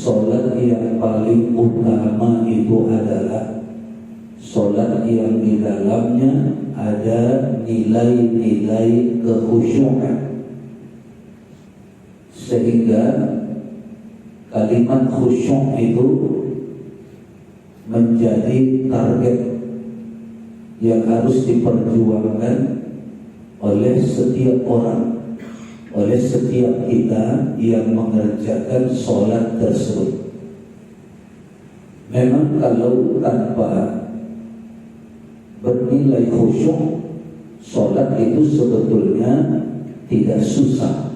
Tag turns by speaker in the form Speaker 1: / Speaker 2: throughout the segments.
Speaker 1: Sholat yang paling utama itu adalah sholat yang di dalamnya ada nilai-nilai kekhusyukan, sehingga kalimat khusyuk itu menjadi target yang harus diperjuangkan oleh setiap orang, oleh setiap kita yang mengerjakan sholat tersebut. Memang kalau tanpa bernilai khusyuk, sholat itu sebetulnya tidak susah.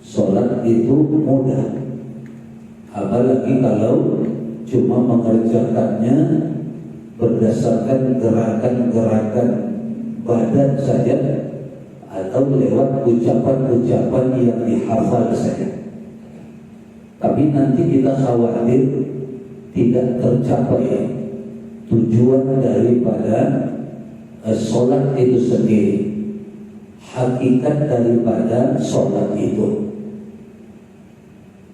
Speaker 1: Sholat itu mudah, apalagi kalau cuma mengerjakannya berdasarkan gerakan-gerakan badan saja atau lewat ucapan-ucapan yang dihafal saja. Tapi nanti kita khawatir tidak tercapai tujuan daripada sholat itu sendiri, hakikat daripada sholat itu.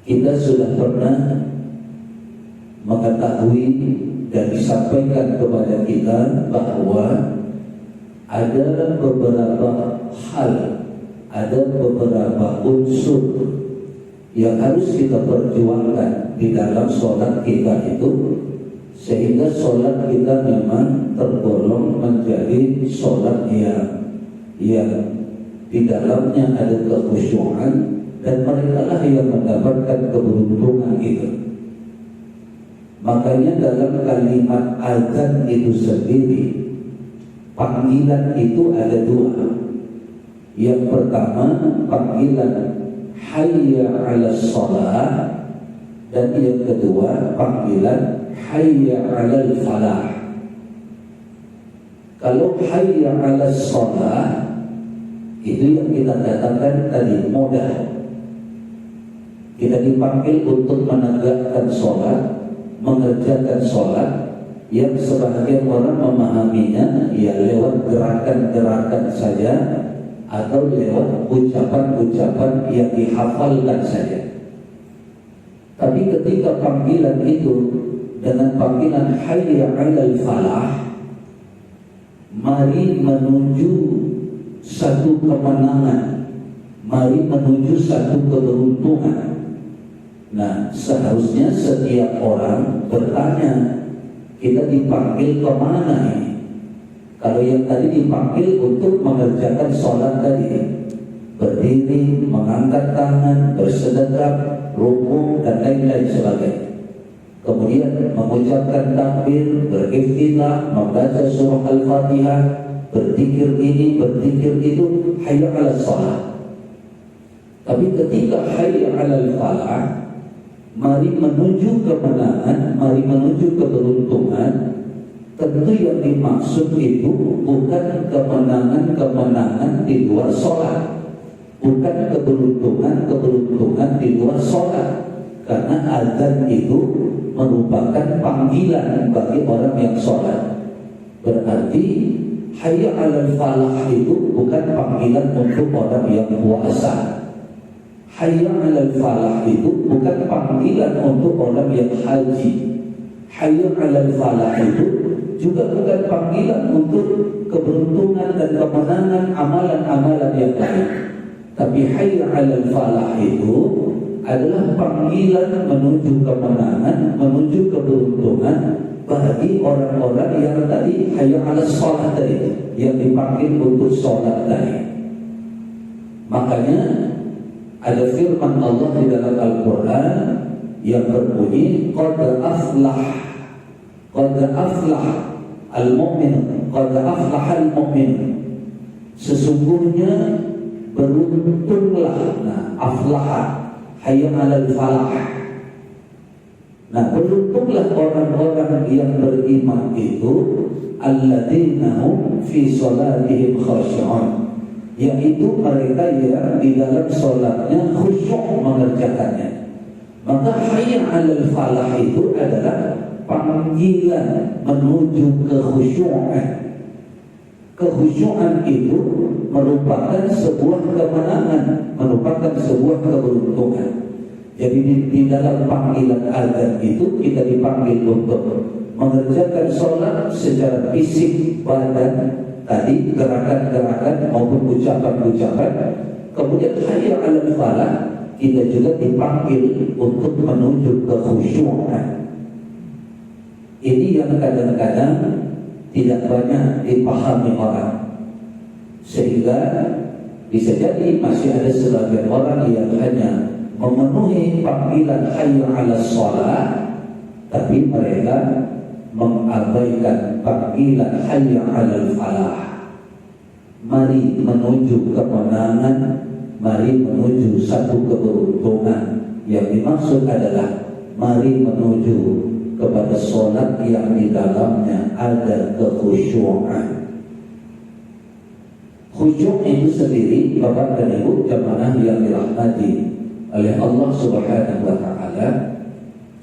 Speaker 1: Kita sudah pernah mengetahui dan disampaikan kepada kita bahwa ada beberapa hal, ada beberapa unsur yang harus kita perjuangkan di dalam sholat kita itu, sehingga sholat kita memang tergolong menjadi sholat yang di dalamnya ada kekhusyuan, dan mereka lah yang mendapatkan keberuntungan itu. Makanya dalam kalimat azan itu sendiri, panggilan itu ada dua. Yang pertama panggilan hayya 'alas shalah, dan yang kedua panggilan hayya 'alal falah. Kalau hayya 'alas shalah itu yang kita katakan tadi mudah. Kita dipanggil untuk menegakkan sholat, mengerjakan sholat yang sebagian orang memahaminya ya lewat gerakan-gerakan saja atau lewat ucapan-ucapan yang dihafalkan saja. Tapi ketika panggilan itu dengan panggilan hayya 'alal falah, mari menuju satu kemenangan, mari menuju satu keberuntungan. Nah, seharusnya setiap orang bertanya, kita dipanggil kemana ini? Kalau yang tadi dipanggil untuk mengerjakan sholat tadi, berdiri, mengangkat tangan, bersedekap, rukuk, dan lain-lain sebagainya. Kemudian mengucapkan takbir, beriftitah, membaca surah Al-Fatihah, berzikir ini, berzikir itu, hayya 'alas shalah. Tapi ketika hayya 'alal falah, mari menuju kemenangan, mari menuju keberuntungan, tentu yang dimaksud itu bukan kemenangan-kemenangan di luar sholat, bukan keberuntungan di luar sholat, karena azan itu merupakan panggilan bagi orang yang sholat. Berarti hayya 'alal falah itu bukan panggilan untuk orang yang puasa. Hayya 'alal falah itu bukan panggilan untuk orang yang haji. Hayya 'alal falah itu juga bukan panggilan untuk keberuntungan dan kemenangan amalan-amalan yang lain. Tapi hayya 'alal falah itu adalah panggilan menuju kemenangan, menuju keberuntungan bagi orang-orang yang tadi hayya 'alas shalah tadi, yang dipanggil untuk sholat tadi. Makanya ada firman Allah di dalam Al-Quran yang berbunyi qad aflah al-mu'min, qad aflah al-mu'min, sesungguhnya beruntunglah. Nah, aflaha hayya 'alal falah. Nah, beruntunglah orang-orang yang beriman itu alladzina hum fi sholatihim khashi'un, yaitu mereka yang di dalam sholatnya khusyuk mengerjakannya. Maka hayya 'alal falah itu adalah panggilan menuju kekhusyuan. Kekhusyuan itu merupakan sebuah kemenangan, merupakan sebuah keberuntungan. Jadi di dalam panggilan azan itu kita dipanggil untuk mengerjakan sholat secara fisik badan tadi, gerakan-gerakan maupun ucapan-ucapan. Kemudian hayya 'alal falah, kita juga dipanggil untuk menuju ke khusyukan. Ini yang kadang-kadang tidak banyak dipahami orang, sehingga bisa jadi masih ada sebagian orang yang hanya memenuhi panggilan hayya 'alas shalah, tapi mereka mengabaikan panggilan hayya 'alal falah. Mari menuju kemenangan, mari menuju satu keberuntungan. Yang dimaksud adalah mari menuju kepada sholat yang di dalamnya ada kekhusyuan. Khusyuk itu sendiri, Bapak dan Ibu jamaah yang dirahmati oleh Allah Subhanahu wa Ta'ala,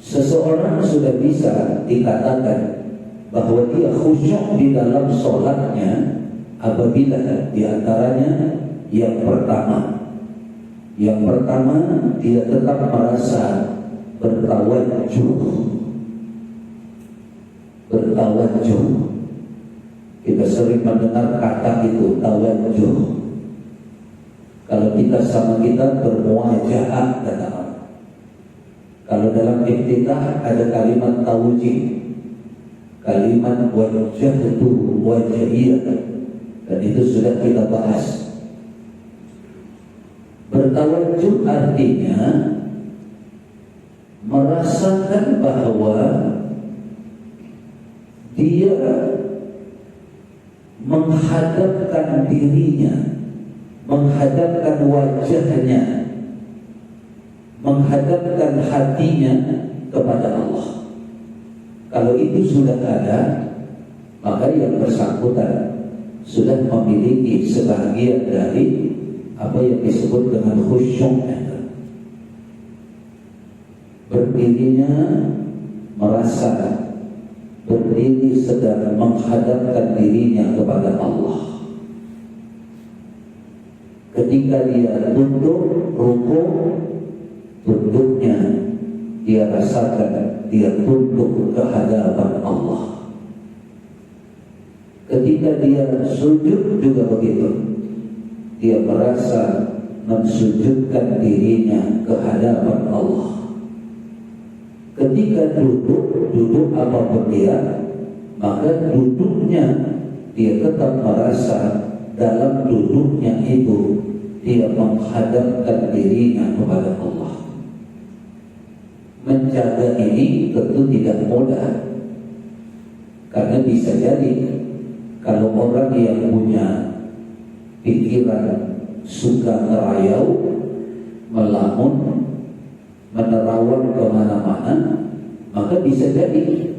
Speaker 1: seseorang sudah bisa dikatakan bahwa dia khusyuk di dalam sholatnya apabila diantaranya yang pertama dia tetap merasa bertawajjuh. Kita sering mendengar kata itu, tawajjuh. Kalau kita sama kita bermuajahah, kata orang. Kalau dalam iftitah ada kalimat tawjih, kalimat wajjahtu wajhiyah, dan itu sudah kita bahas. Bertawajjuh artinya merasakan bahwa dia menghadapkan dirinya, menghadapkan wajahnya, menghadapkan hatinya kepada Allah. Kalau itu sudah ada, maka yang bersangkutan sudah memiliki sebagian dari apa yang disebut dengan khusyuk. Berdirinya merasa berdiri sedang menghadapkan dirinya kepada Allah. Ketika dia tunduk rukuk, tunduknya dia rasakan dia tunduk ke hadapan Allah. Ketika dia sujud juga begitu, dia merasa mensujudkan dirinya ke hadapan Allah. Ketika duduk apapun dia, maka duduknya dia tetap merasa dalam duduknya itu dia menghadapkan dirinya kepada Allah. Menjaga ini tentu tidak mudah, karena bisa jadi kalau orang yang punya pikiran suka ngerayau, melamun, menerawang kemana-mana, maka bisa jadi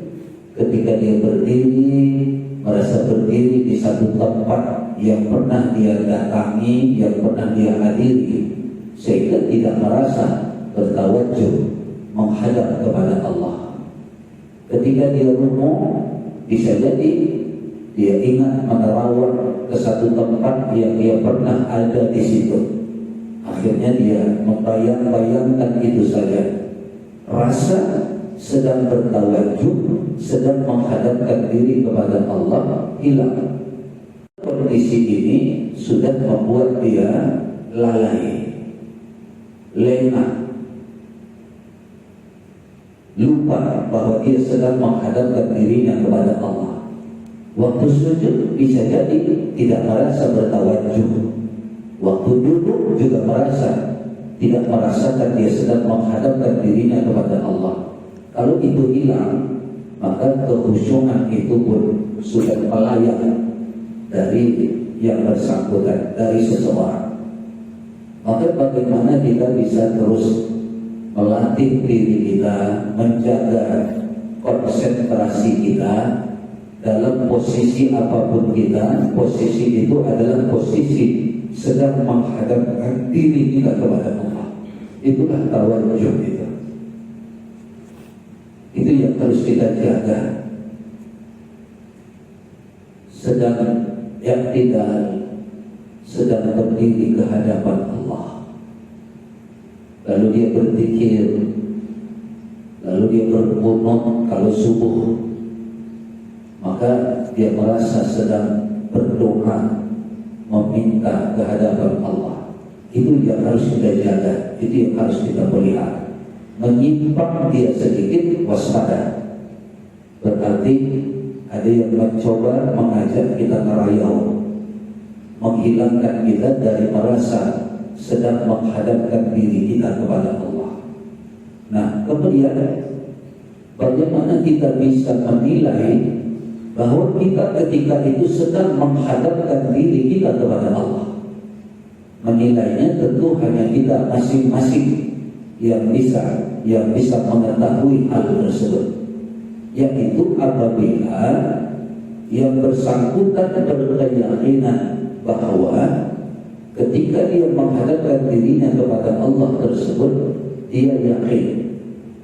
Speaker 1: ketika dia berdiri, merasa berdiri di satu tempat yang pernah dia datangi, yang pernah dia hadiri, sehingga tidak merasa bertawajjuh menghadap kepada Allah. Ketika dia rukuk, bisa jadi dia ingat menerawang ke satu tempat yang dia pernah ada di situ. Akhirnya dia membayang-bayangkan itu saja. Rasa sedang bertawajjuh, sedang menghadapkan diri kepada Allah hilang. Kondisi ini sudah membuat dia lalai, lengah, lupa bahwa dia sedang menghadapkan dirinya kepada Allah. Waktu sujud bisa jadi tidak merasa bertawajjuh. Waktu duduk juga tidak merasakan dia sedang menghadapkan dirinya kepada Allah. Kalau itu hilang, maka kekhusyuan itu pun sudah melayang dari yang bersangkutan, dari seseorang. Maka bagaimana kita bisa terus melatih diri kita, menjaga konsentrasi kita dalam posisi apapun kita. Posisi itu adalah posisi sedang menghadapkan diri kita kepada Allah. Itulah tawajjuh itu. Itu yang harus kita jaga. Sedang i'tidal, sedang berdiri ke hadapan Allah. lalu dia berzikir, lalu dia berqunut kalau subuh, maka dia merasa sedang berdoa, meminta ke hadapan Allah. Itu yang harus kita jaga, itu yang harus kita pelihara. Menyimpang dia sedikit, waspada. Berarti ada yang mencoba mengajak kita merayau, menghilangkan kita dari merasa sedang menghadapkan diri kita kepada Allah. Nah, kemudian bagaimana kita bisa menilai bahwa kita ketika itu sedang menghadapkan diri kita kepada Allah? Menilainya tentu hanya kita masing-masing yang bisa mengetahui hal tersebut, yaitu apabila yang bersangkutan berkeyakinan bahwa ketika dia menghadapkan dirinya kepada Allah tersebut, dia yakin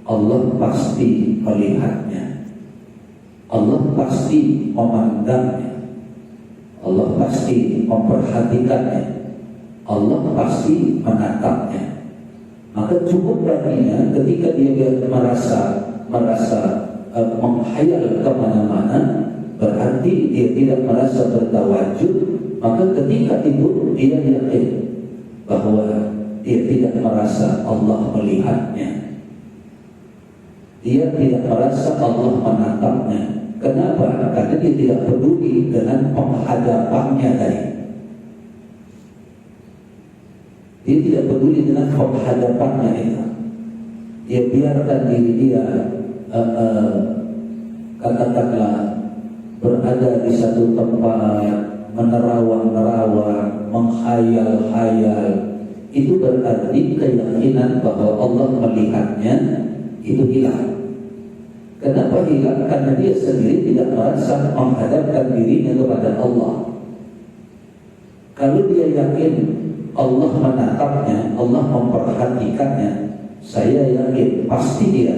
Speaker 1: Allah pasti melihatnya, Allah pasti memandangnya, Allah pasti memperhatikannya, Allah pasti menatapnya. Maka cukup baginya ketika dia merasa menghayal kemana-mana, berarti dia tidak merasa bertawajud. Maka ketika itu dia yakin bahwa dia tidak merasa Allah melihatnya, dia tidak merasa Allah menatapnya. Kenapa? Karena dia tidak peduli dengan penghadapannya tadi. Dia tidak peduli dengan penghadapannya itu. Dia biarkan diri dia katakanlah berada di satu tempat, menerawang-nerawang, menghayal-hayal. Itu berarti keyakinan bahwa Allah melihatnya itu hilang. Kenapa hilang? Karena dia sendiri tidak merasa menghadapkan dirinya kepada Allah. Kalau dia yakin Allah menatapnya, Allah memperhatikannya, saya yakin pasti dia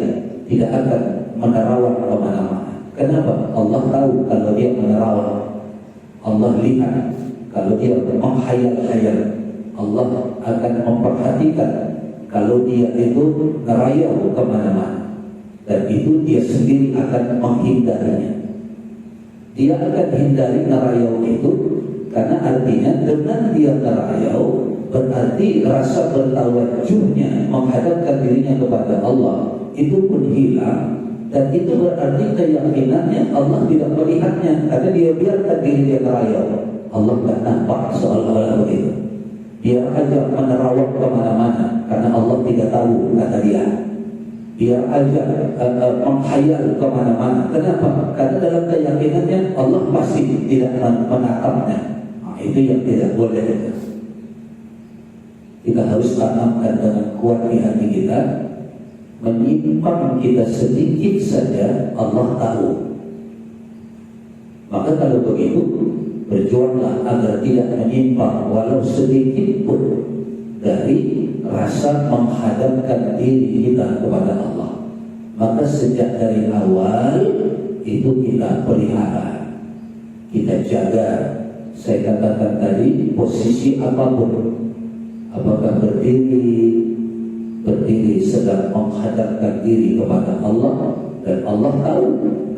Speaker 1: tidak akan menerawang kemana-mana. Kenapa? Allah tahu kalau dia menerawang, Allah lihat kalau dia menghayal-hayal, Allah akan memperhatikan kalau dia itu ngerayau kemana-mana, dan itu dia sendiri akan menghindarinya. Dia akan hindari ngerayau itu, karena artinya dengan dia ngerayau berarti rasa bertawajuhnya menghadapkan dirinya kepada Allah itu pun hilang. Dan itu berarti keyakinannya Allah tidak melihatnya, karena dia biarkan diri dia ngerayau. Allah tidak nampak seolah-olah begitu. Biar aja menerawang kemana-mana, karena Allah tidak tahu, kata dia. Biar aja menghayal kemana-mana. Kenapa? Karena dalam keyakinannya Allah pasti tidak menatapnya. Nah, itu yang tidak boleh. Kita harus tanamkan dengan kuat di hati kita. Menyimpang kita sedikit saja, Allah tahu. Maka kalau begitu, berjuanglah agar tidak menyimpang walau sedikit pun dari rasa menghadapkan diri kita kepada Allah. Maka sejak dari awal itu kita pelihara, kita jaga. Saya katakan tadi, posisi apapun, apakah berdiri sedang menghadapkan diri kepada Allah, dan Allah tahu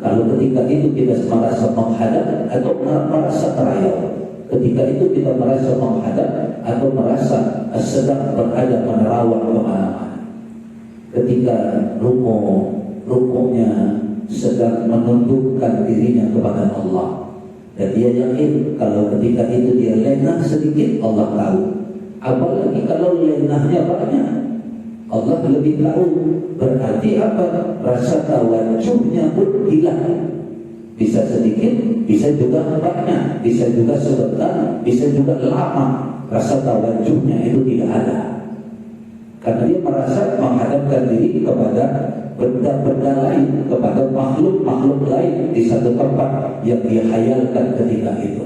Speaker 1: kalau ketika itu kita merasa menghadap atau merasa terayau, ketika itu kita merasa menghadap atau merasa sedang berada menerawang kemana-mana, ketika rukuknya sedang menundukkan dirinya kepada Allah, dan dia yakin kalau ketika itu dia lengah sedikit, Allah tahu. Apalagi kalau lengahnya banyak, Allah lebih tahu. Berarti apa? Rasa tawajuhnya pun hilang. Bisa sedikit, bisa juga banyak, bisa juga sebentar, bisa juga lama. Rasa tawajuhnya itu tidak ada, karena dia merasa menghadapkan diri kepada benda-benda lain, kepada makhluk-makhluk lain di satu tempat yang dia hayalkan ketika itu.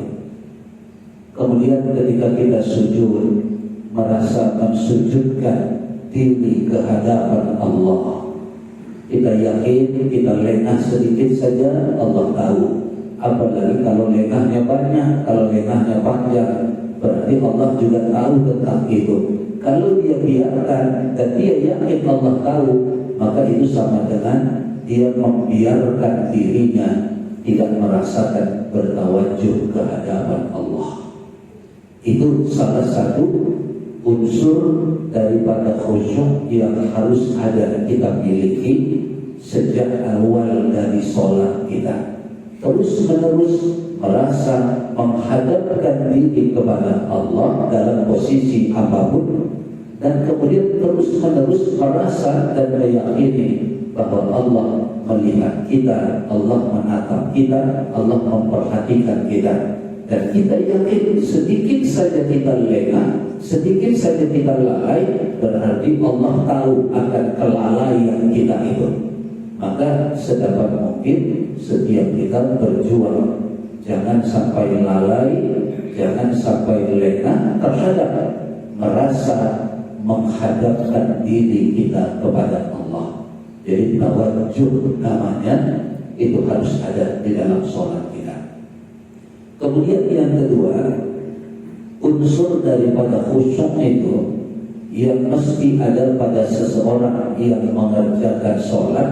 Speaker 1: Kemudian ketika kita sujud, merasa mensujudkan diri ke hadapan Allah, kita yakin kita lengah sedikit saja, Allah tahu. Apalagi kalau lengahnya banyak, kalau lengahnya panjang, berarti Allah juga tahu tentang itu. Kalau dia biarkan dan dia yakin Allah tahu, maka itu sama dengan dia membiarkan dirinya tidak merasakan bertawajuh ke hadapan Allah. Itu salah satu unsur daripada khusyuk yang harus ada kita miliki sejak awal dari sholat kita. Terus menerus merasa menghadapkan diri kepada Allah dalam posisi apapun, dan kemudian terus menerus merasa dan meyakini bahwa Allah melihat kita, Allah menatap kita, Allah memperhatikan kita, dan kita yakin sedikit saja kita lengah, sedikit saja kita lalai, berarti Allah tahu akan kelalaian kita itu. Maka sedapat mungkin setiap kita berjuang, jangan sampai lalai, jangan sampai lengah terhadap merasa menghadapkan diri kita kepada Allah. Jadi tawajuh namanya itu harus ada di dalam sholat kita. Kemudian yang kedua, unsur daripada khusyuk itu yang mesti ada pada seseorang yang mengerjakan sholat,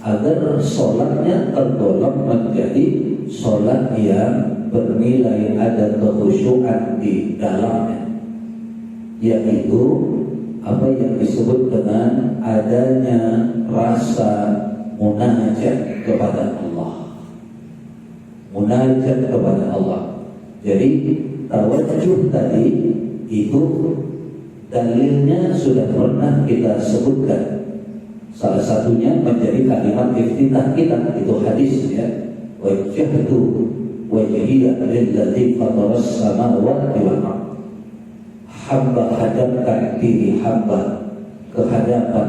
Speaker 1: agar sholatnya tergolong menjadi sholat yang bernilai ada kekhusyukan di dalamnya, yaitu apa yang disebut dengan adanya rasa munajat kepada Allah. Munajat kepada Allah. Jadi tawajuh tadi itu dalilnya sudah pernah kita sebutkan. Salah satunya menjadi kalimat iftitah kita, itu hadis ya. Wajjahtu wajhiya lilladzi fataras samawati wal ardh. Hamba hadapkan diri hamba ke hadapan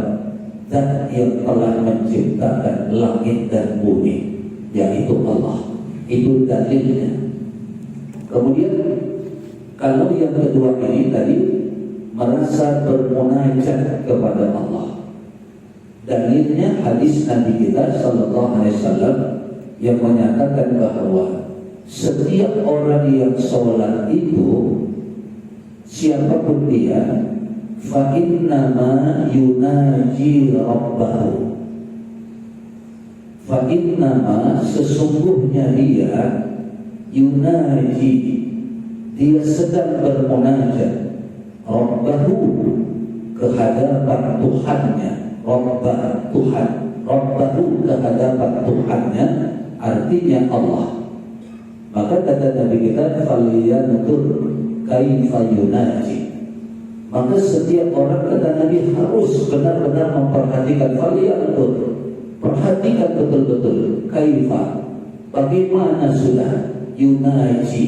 Speaker 1: Zat yang telah menciptakan langit dan bumi, yaitu Allah. Itu dalilnya. Kemudian kalau yang kedua ini tadi merasa bermunajat kepada Allah, dalilnya hadis Nabi kita sallallahu alaihi wasallam yang menyatakan bahwa setiap orang yang sholat itu, siapapun dia, fa innama yunaji rabbahu, fa innama sesungguhnya dia, yunaji dia sedang bermunajat, rabbahu kehadapan Tuhannya, rabbah Tuhan, rabbahu kehadapan Tuhannya, artinya Allah. Maka kata Nabi kita, falyantur kaifa yunaji. Maka setiap orang, kata Nabi, harus benar-benar memperhatikan, falyantur, perhatikan betul-betul, kaifa, bagaimana sudah yunaji,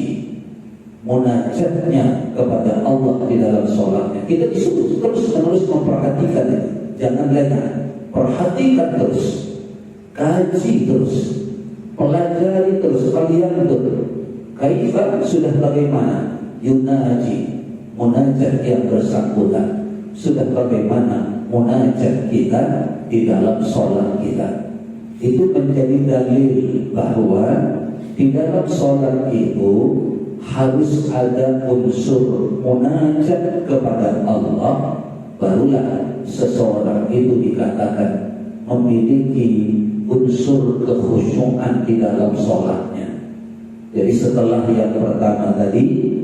Speaker 1: munajatnya kepada Allah di dalam sholatnya. Kita disuruh terus-menerus memperhatikan itu, jangan lengah, perhatikan terus, kaji terus, pelajari terus, falyantur kaifa, sudah bagaimana yunaji, munajat yang bersangkutan, sudah bagaimana munajat kita di dalam sholat kita. Itu menjadi dalil bahwa di dalam sholat itu harus ada unsur munajat kepada Allah, barulah seseorang itu dikatakan memiliki unsur kekhusyukan di dalam sholatnya. Jadi setelah yang pertama tadi,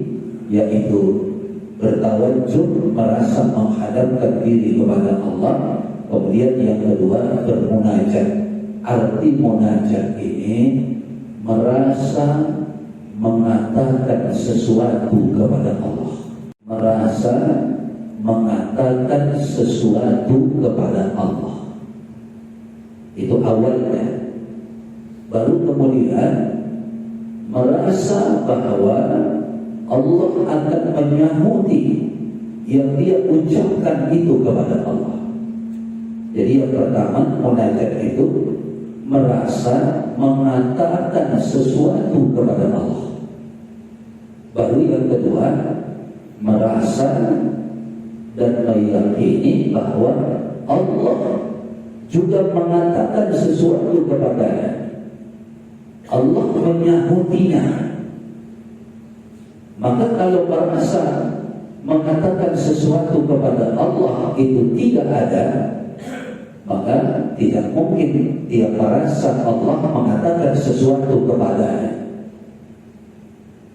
Speaker 1: yaitu bertawajuh, merasa menghadapkan diri kepada Allah, kemudian yang kedua bermunajat. Arti munajat ini merasa mengatakan sesuatu kepada Allah, merasa mengatakan sesuatu kepada Allah. Itu awalnya. Baru kemudian merasa bahwa Allah akan menyahuti yang dia ucapkan itu kepada Allah. Jadi yang pertama, munajat itu merasa mengatakan sesuatu kepada Allah. Baru yang kedua, merasa dan meyakini bahwa Allah juga mengatakan sesuatu kepadanya. Allah menyahutinya. Maka kalau merasa mengatakan sesuatu kepada Allah itu tidak ada, maka tidak mungkin dia merasa Allah mengatakan sesuatu kepadanya.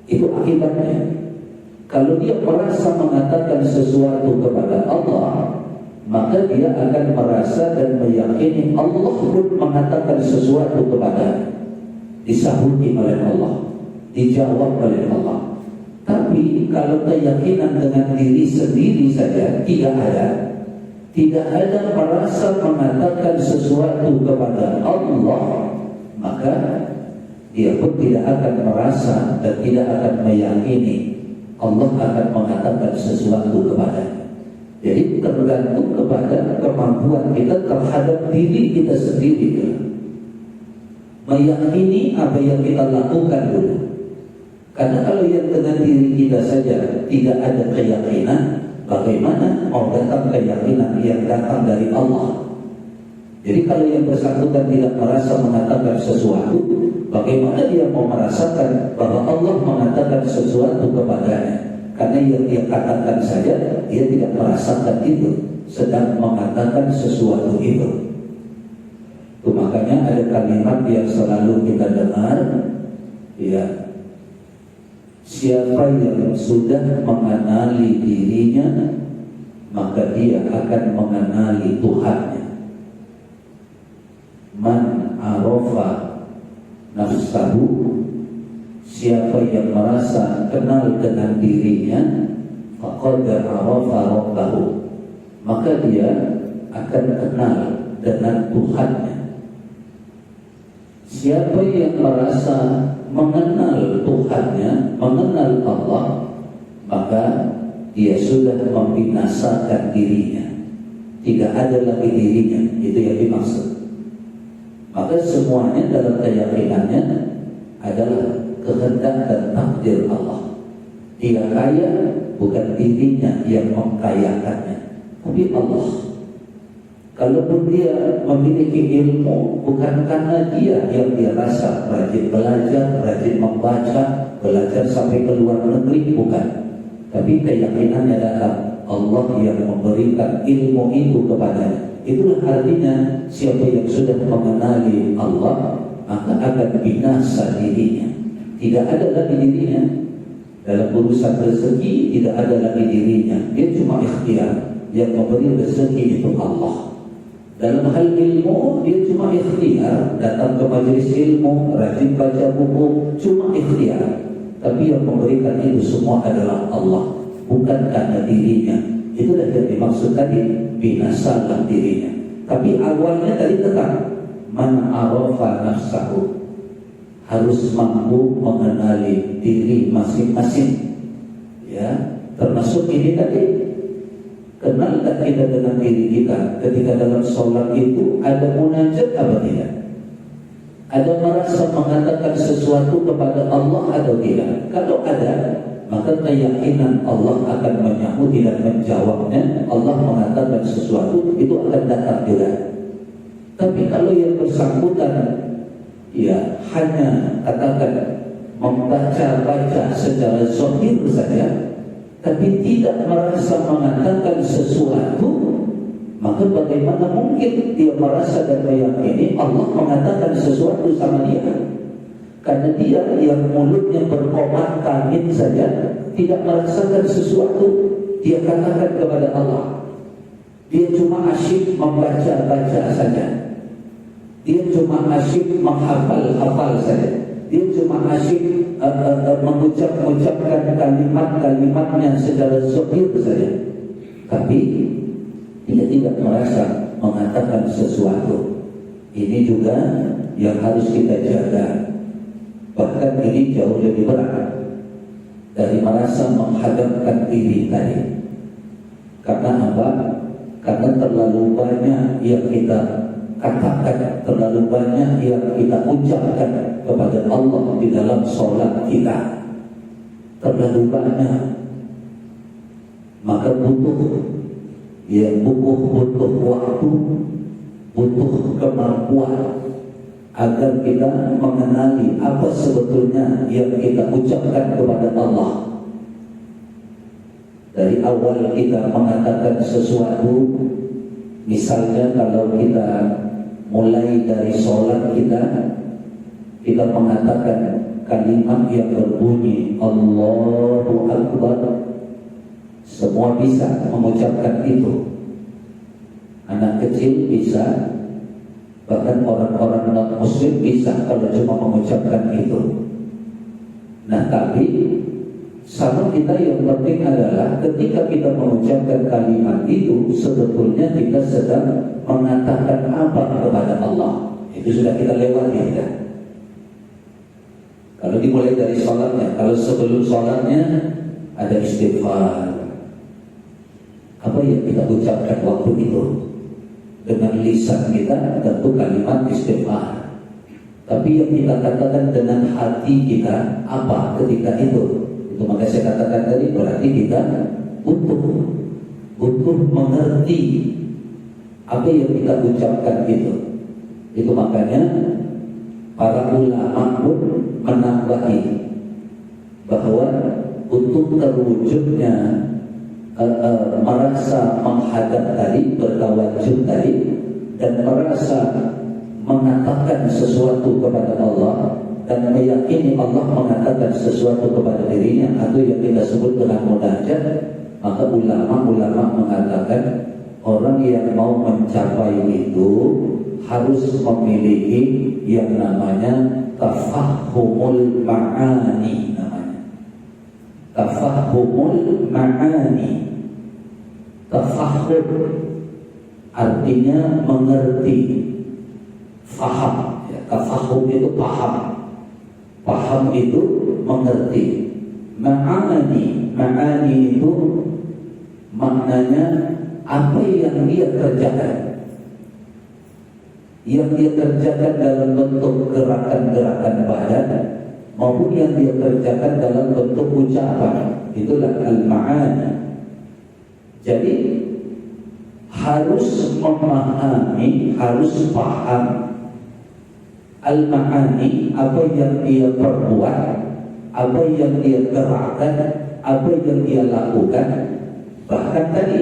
Speaker 1: Itu akibatnya. Kalau dia merasa mengatakan sesuatu kepada Allah, maka dia akan merasa dan meyakini Allah pun mengatakan sesuatu kepadanya. Disahuti oleh Allah, dijawab oleh Allah. Tapi kalau keyakinan dengan diri sendiri saja tidak ada merasa mengatakan sesuatu kepada Allah, maka dia pun tidak akan merasa dan tidak akan meyakini Allah akan mengatakan sesuatu kepadanya. Jadi tergantung kepada kemampuan kita terhadap diri kita sendiri, meyakini apa yang kita lakukan dulu. Karena kalau yang dengan diri kita saja tidak ada keyakinan, bagaimana mau datang keyakinan yang datang dari Allah? Jadi kalau yang bersangkutan tidak merasa mengatakan sesuatu, bagaimana dia mau merasakan bahwa Allah mengatakan sesuatu kepadanya? Karena yang dia katakan saja, dia tidak merasakan itu, sedang mengatakan sesuatu itu. Itu makanya ada kalimat yang selalu kita dengar, ya, siapa yang sudah mengenali dirinya, maka dia akan mengenali Tuhannya. Man arafa nafsahu, siapa yang merasa kenal dengan dirinya, faqad arafa rabbahu, maka dia akan kenal dengan Tuhannya. Siapa yang merasa mengenal Tuhannya, mengenal Allah, maka dia sudah membinasakan dirinya. Tidak ada lagi dirinya, itu yang dimaksud. Maka semuanya dalam keyakinannya adalah kehendak dan takdir Allah. Dia kaya bukan dirinya yang mengkayakannya, tapi Allah. Kalaupun dia memiliki ilmu, bukan karena dia yang dia rasa rajin belajar, rajin membaca, belajar sampai ke luar negeri, bukan. Tapi keyakinannya datang Allah yang memberikan ilmu itu kepadanya. Itulah artinya siapa yang sudah mengenali Allah, maka akan binasa dirinya. Tidak ada lagi dirinya. Dalam urusan rezeki tidak ada lagi dirinya. Dia cuma ikhtiar. Yang memberi rezeki itu Allah. Dalam hal ilmu, dia cuma ikhtiar. Datang ke majelis ilmu, rajin baca buku, cuma ikhtiar. Tapi yang memberikan itu semua adalah Allah, bukan karena dirinya. Itulah yang dimaksud tadi, binasakan dirinya. Tapi awalnya tadi tetap man arafa nafsahu, harus mampu mengenali diri masing-masing. Ya, termasuk ini tadi, kenalkan kita dengan diri kita. Ketika dalam sholat itu ada munajat apa tidak? Ada merasa mengatakan sesuatu kepada Allah atau tidak? Kalau ada, maka keyakinan Allah akan menyahut dan menjawabnya. Allah mengatakan sesuatu, itu akan datang juga. Tapi kalau yang bersangkutan, ya hanya katakan membaca-baca secara zahir saja, tapi tidak merasa mengatakan sesuatu, maka bagaimana mungkin dia merasa dan meyakini Allah mengatakan sesuatu sama dia? Karena dia yang mulutnya berkomat kamin saja tidak merasakan sesuatu, dia katakan kepada Allah. Dia cuma asyik membaca-baca saja. Dia cuma asyik menghafal-hafal saja. Dia cuma asyik mengucapkan kalimat-kalimatnya secara zahir saja. Tapi dia tidak merasa mengatakan sesuatu. Ini juga yang harus kita jaga. Bahkan ini jauh lebih berat dari merasa menghadapkan diri tadi. Karena apa? Karena terlalu banyak yang kita katakan, terlalu banyak yang kita ucapkan kepada Allah di dalam sholat kita. Terlalu banyak. Maka butuh waktu, butuh kemampuan agar kita mengenali apa sebetulnya yang kita ucapkan kepada Allah. Dari awal kita mengatakan sesuatu, misalnya kalau kita mulai dari sholat kita mengatakan kalimat yang berbunyi Allahu Akbar. Semua bisa mengucapkan itu. Anak kecil bisa, bahkan orang-orang non-muslim bisa kalau cuma mengucapkan itu. Nah, tapi sama kita yang penting adalah ketika kita mengucapkan kalimat itu, sebetulnya kita sedang mengatakan apa kepada Allah. Itu sudah kita lewati ya. Kalau dimulai dari sholatnya, kalau sebelum sholatnya ada istighfar. Apa yang kita ucapkan waktu itu? Dengan lisan kita tentu kalimat istighfar. Tapi yang kita katakan dengan hati kita apa ketika itu? Itu maka saya katakan tadi, berarti kita butuh mengerti apa yang kita ucapkan itu. Itu makanya para ulama pun menambahi bahwa untuk terwujudnya merasa menghadap tadi, bertawajuh tadi, dan merasa mengatakan sesuatu kepada Allah dan meyakini Allah mengatakan sesuatu kepada dirinya, atau yang kita sebut dengan munajat, maka ulama mengatakan orang yang mau mencapai itu harus memiliki yang namanya tafahumul ma'ani, namanya tafahumul ma'ani. Tafahum artinya mengerti, faham ya. Tafahum itu paham, paham itu mengerti. Ma'ani itu maknanya apa yang dia kerjakan, yang dia kerjakan dalam bentuk gerakan-gerakan badan maupun yang dia kerjakan dalam bentuk ucapan. Itulah al-ma'ani. Jadi harus memahami, harus paham al-ma'ani, apa yang dia perbuat, apa yang dia gerakkan, apa yang dia lakukan. Bahkan tadi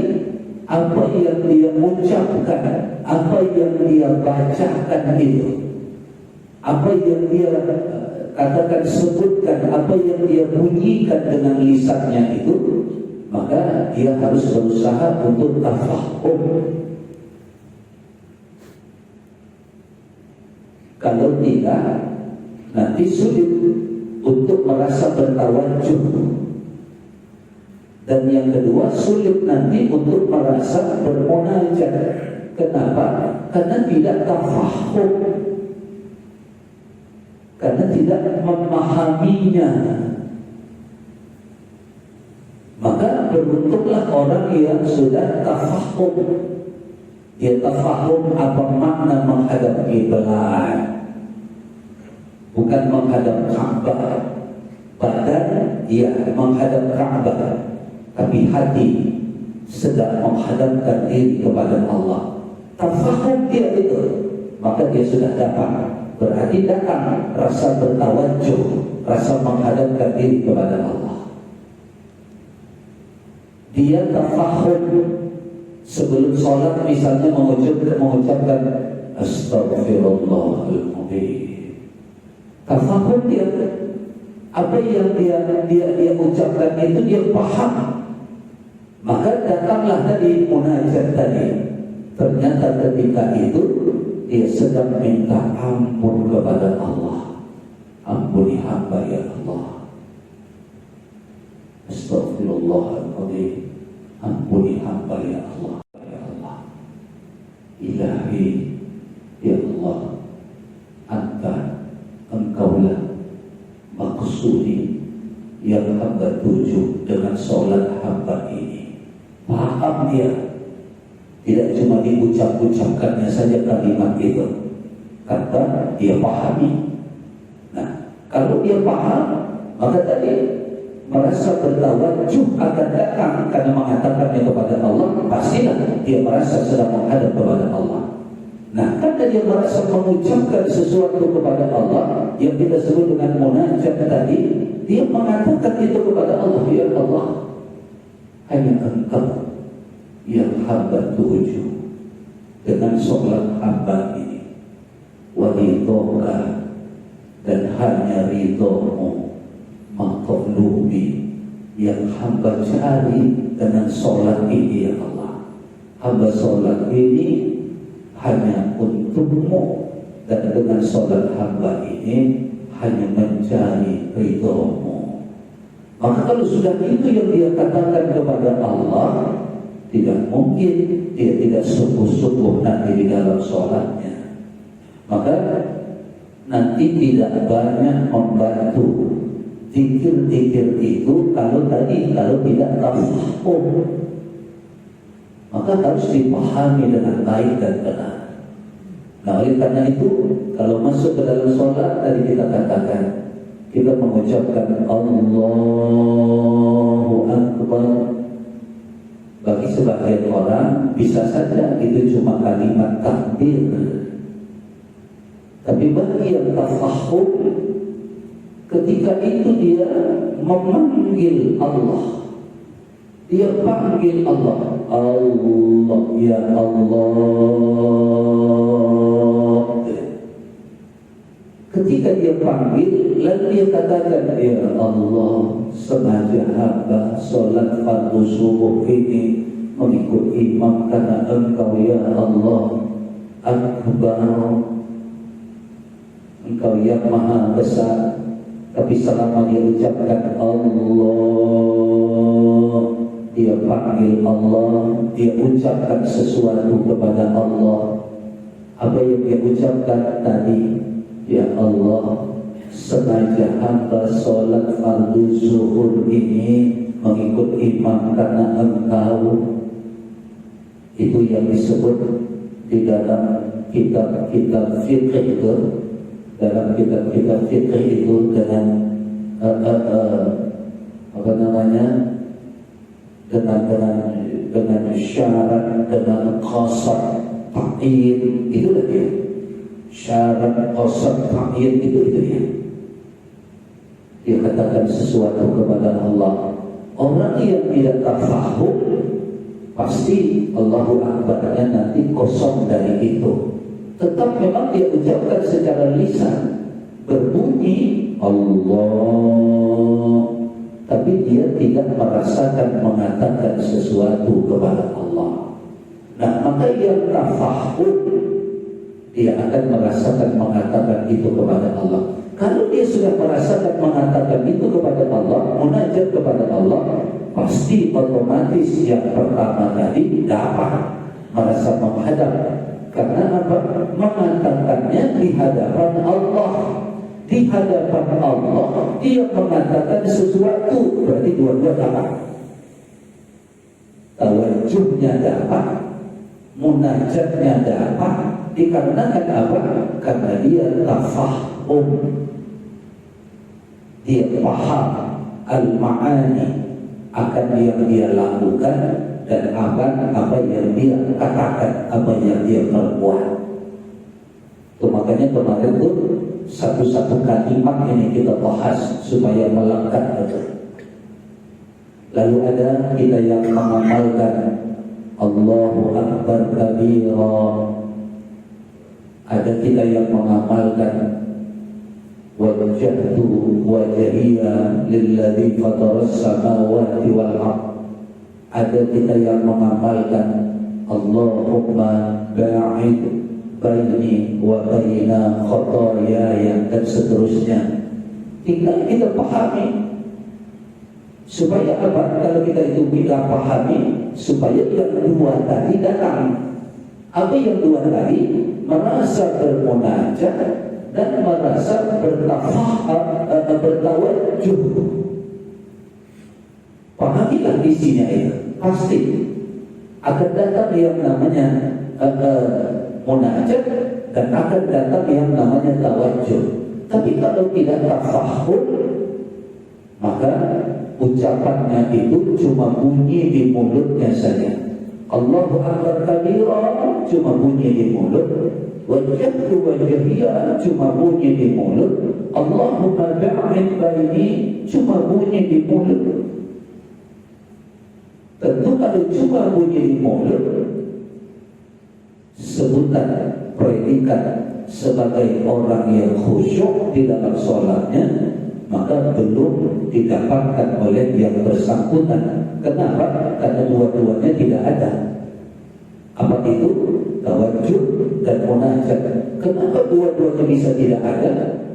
Speaker 1: apa yang dia ucapkan, apa yang dia bacakan itu, apa yang dia katakan, sebutkan, apa yang dia bunyikan dengan lisannya itu, maka dia harus berusaha untuk tafahum. Kalau tidak, nanti sulit untuk merasa bertawajuh. Dan yang kedua, sulit nanti untuk merasa bermunajat. Kenapa? Karena tidak tafahum, karena tidak memahaminya. Maka beruntunglah orang yang sudah tafahum. Dia tafahum apa makna menghadap kiblat, bukan menghadap Ka'bah. Badan ya menghadap Ka'bah, tapi hati sedang menghadapkan diri kepada Allah. Tafahum dia itu, maka dia sudah dapat. Berarti datang rasa bertawajuh, rasa menghadapkan diri kepada Allah. Dia tafahum sebelum sholat, misalnya mengucapkan Astaghfirullahaladzim. Tafahum dia, apa yang dia ucapkan itu dia paham. Maka datanglah tadi munajat tadi. Ternyata ketika itu dia sedang minta ampun kepada Allah. Ampuni hamba ya Allah. Astaghfirullahaladzim. Ampuni hamba ya Allah. Ya Allah, Ilahi, ya Allah, Anta, Engkaulah maksudi yang hamba tuju dengan sholat hamba ini. Paham dia, tidak cuma diucap-ucapkannya saja kalimat itu, kata dia pahami. Nah, kalau dia paham, maka tadi merasa bertawajuh akan datang karena mengatakannya kepada Allah, pastilah dia merasa sedang menghadap kepada Allah. Nah, karena dia merasa mengucapkan sesuatu kepada Allah yang kita sebut dengan munajat tadi, dia mengatakan itu kepada Allah, ya Allah, hanya Engkau yang hamba tuju. Dengan sholat hamba ini, waridhoka, dan hanya ridhomu, maqlubi, yang hamba cari dengan sholat ini ya Allah. Hamba sholat ini hanya untukmu, dan dengan sholat hamba ini hanya mencari ridhomu. Maka kalau sudah itu yang dia katakan kepada Allah, tidak mungkin dia tidak sungguh-sungguh nanti di dalam sholatnya. Maka nanti tidak banyak membantu zikir-zikir itu kalau tidak tafahum. Maka harus dipahami dengan baik dan benar. Nah, oleh karena itu, kalau masuk ke dalam sholat, tadi kita katakan, kita mengucapkan Allahu Akbar. Bagi sebagian orang bisa saja itu cuma kalimat takbir, tapi bagi yang tafahum, ketika itu dia memanggil Allah, dia panggil Allah, Allah ya Allah. Ketika dia panggil, lalu dia katakan, ya Allah, sengaja hamba sholat fardu subuh ini mengikut imam karena Engkau ya Allah Akbar, Engkau yang maha besar. Tapi selama dia ucapkan Allah, dia panggil Allah, dia ucapkan sesuatu kepada Allah. Apa yang dia ucapkan tadi, ya Allah, sengaja hamba sholat fardu zuhur ini mengikut imam karena Engkau. Itu yang disebut di dalam kitab-kitab fikih itu, dalam kitab-kitab fikih itu dengan apa namanya, dengan syarat, dengan qasad ta'id, itu lagi syarat qasad ta'id itu ya. Dia katakan sesuatu kepada Allah. Orang yang tidak tafahum, pasti Allahu Akbarnya nanti kosong dari itu. Tetap memang dia ucapkan secara lisan, berbunyi Allah, tapi dia tidak merasakan mengatakan sesuatu kepada Allah. Nah, maka yang tafahum, dia akan merasakan mengatakan itu kepada Allah. Kalau dia sudah merasakan mengatakan itu kepada Allah, munajat kepada Allah, pasti otomatis yang pertama tadi dapat merasa menghadap. Karena apa? Mengatakannya di hadapan Allah. Di hadapan Allah dia mengatakan sesuatu, berarti dua-dua dapat. Tawajuhnya dapat, munajatnya dapat. Dikarenakan apa? Karena dia tafahum, dia paham al-ma'ani akan yang dia lakukan dan apa yang dia katakan, apa yang dia perbuat. Itu makanya kemarin tuh satu-satu kalimat ini kita bahas supaya melekat betul. Lalu ada kita yang mengamalkan Allahu Akbar kabira, ada kita yang mengamalkan wajjahtu wajhiya lilladzi fataras samawati wal ardh, ada kita yang mengamalkan Allahumma ba'id baini wa baina khataaya, dan seterusnya. Tinggal kita pahami supaya apa? Kalau kita itu tidak pahami, supaya yang dua tadi datang. Apa yang dua tadi? Merasa bermunajat dan merasa bertawajuh. Pahamilah isinya itu. Pasti akan datang yang namanya munajat dan akan datang yang namanya tawajuh. Tapi kalau tidak tafahum, maka ucapannya itu cuma bunyi di mulutnya saja. Allahu Akbar kabira cuma bunyi di mulut, wajjahtu wajhiya cuma bunyi di mulut, Allahumma ba'id baini cuma bunyi di mulut. kalau cuma bunyi di mulut, sebutan predikat sebagai orang yang khusyuk di dalam sholatnya, maka belum didapatkan oleh yang bersangkutan. Kenapa? Karena dua-duanya tidak ada. Apa itu? Tawajuh dan munajat. Kenapa dua-duanya bisa tidak ada?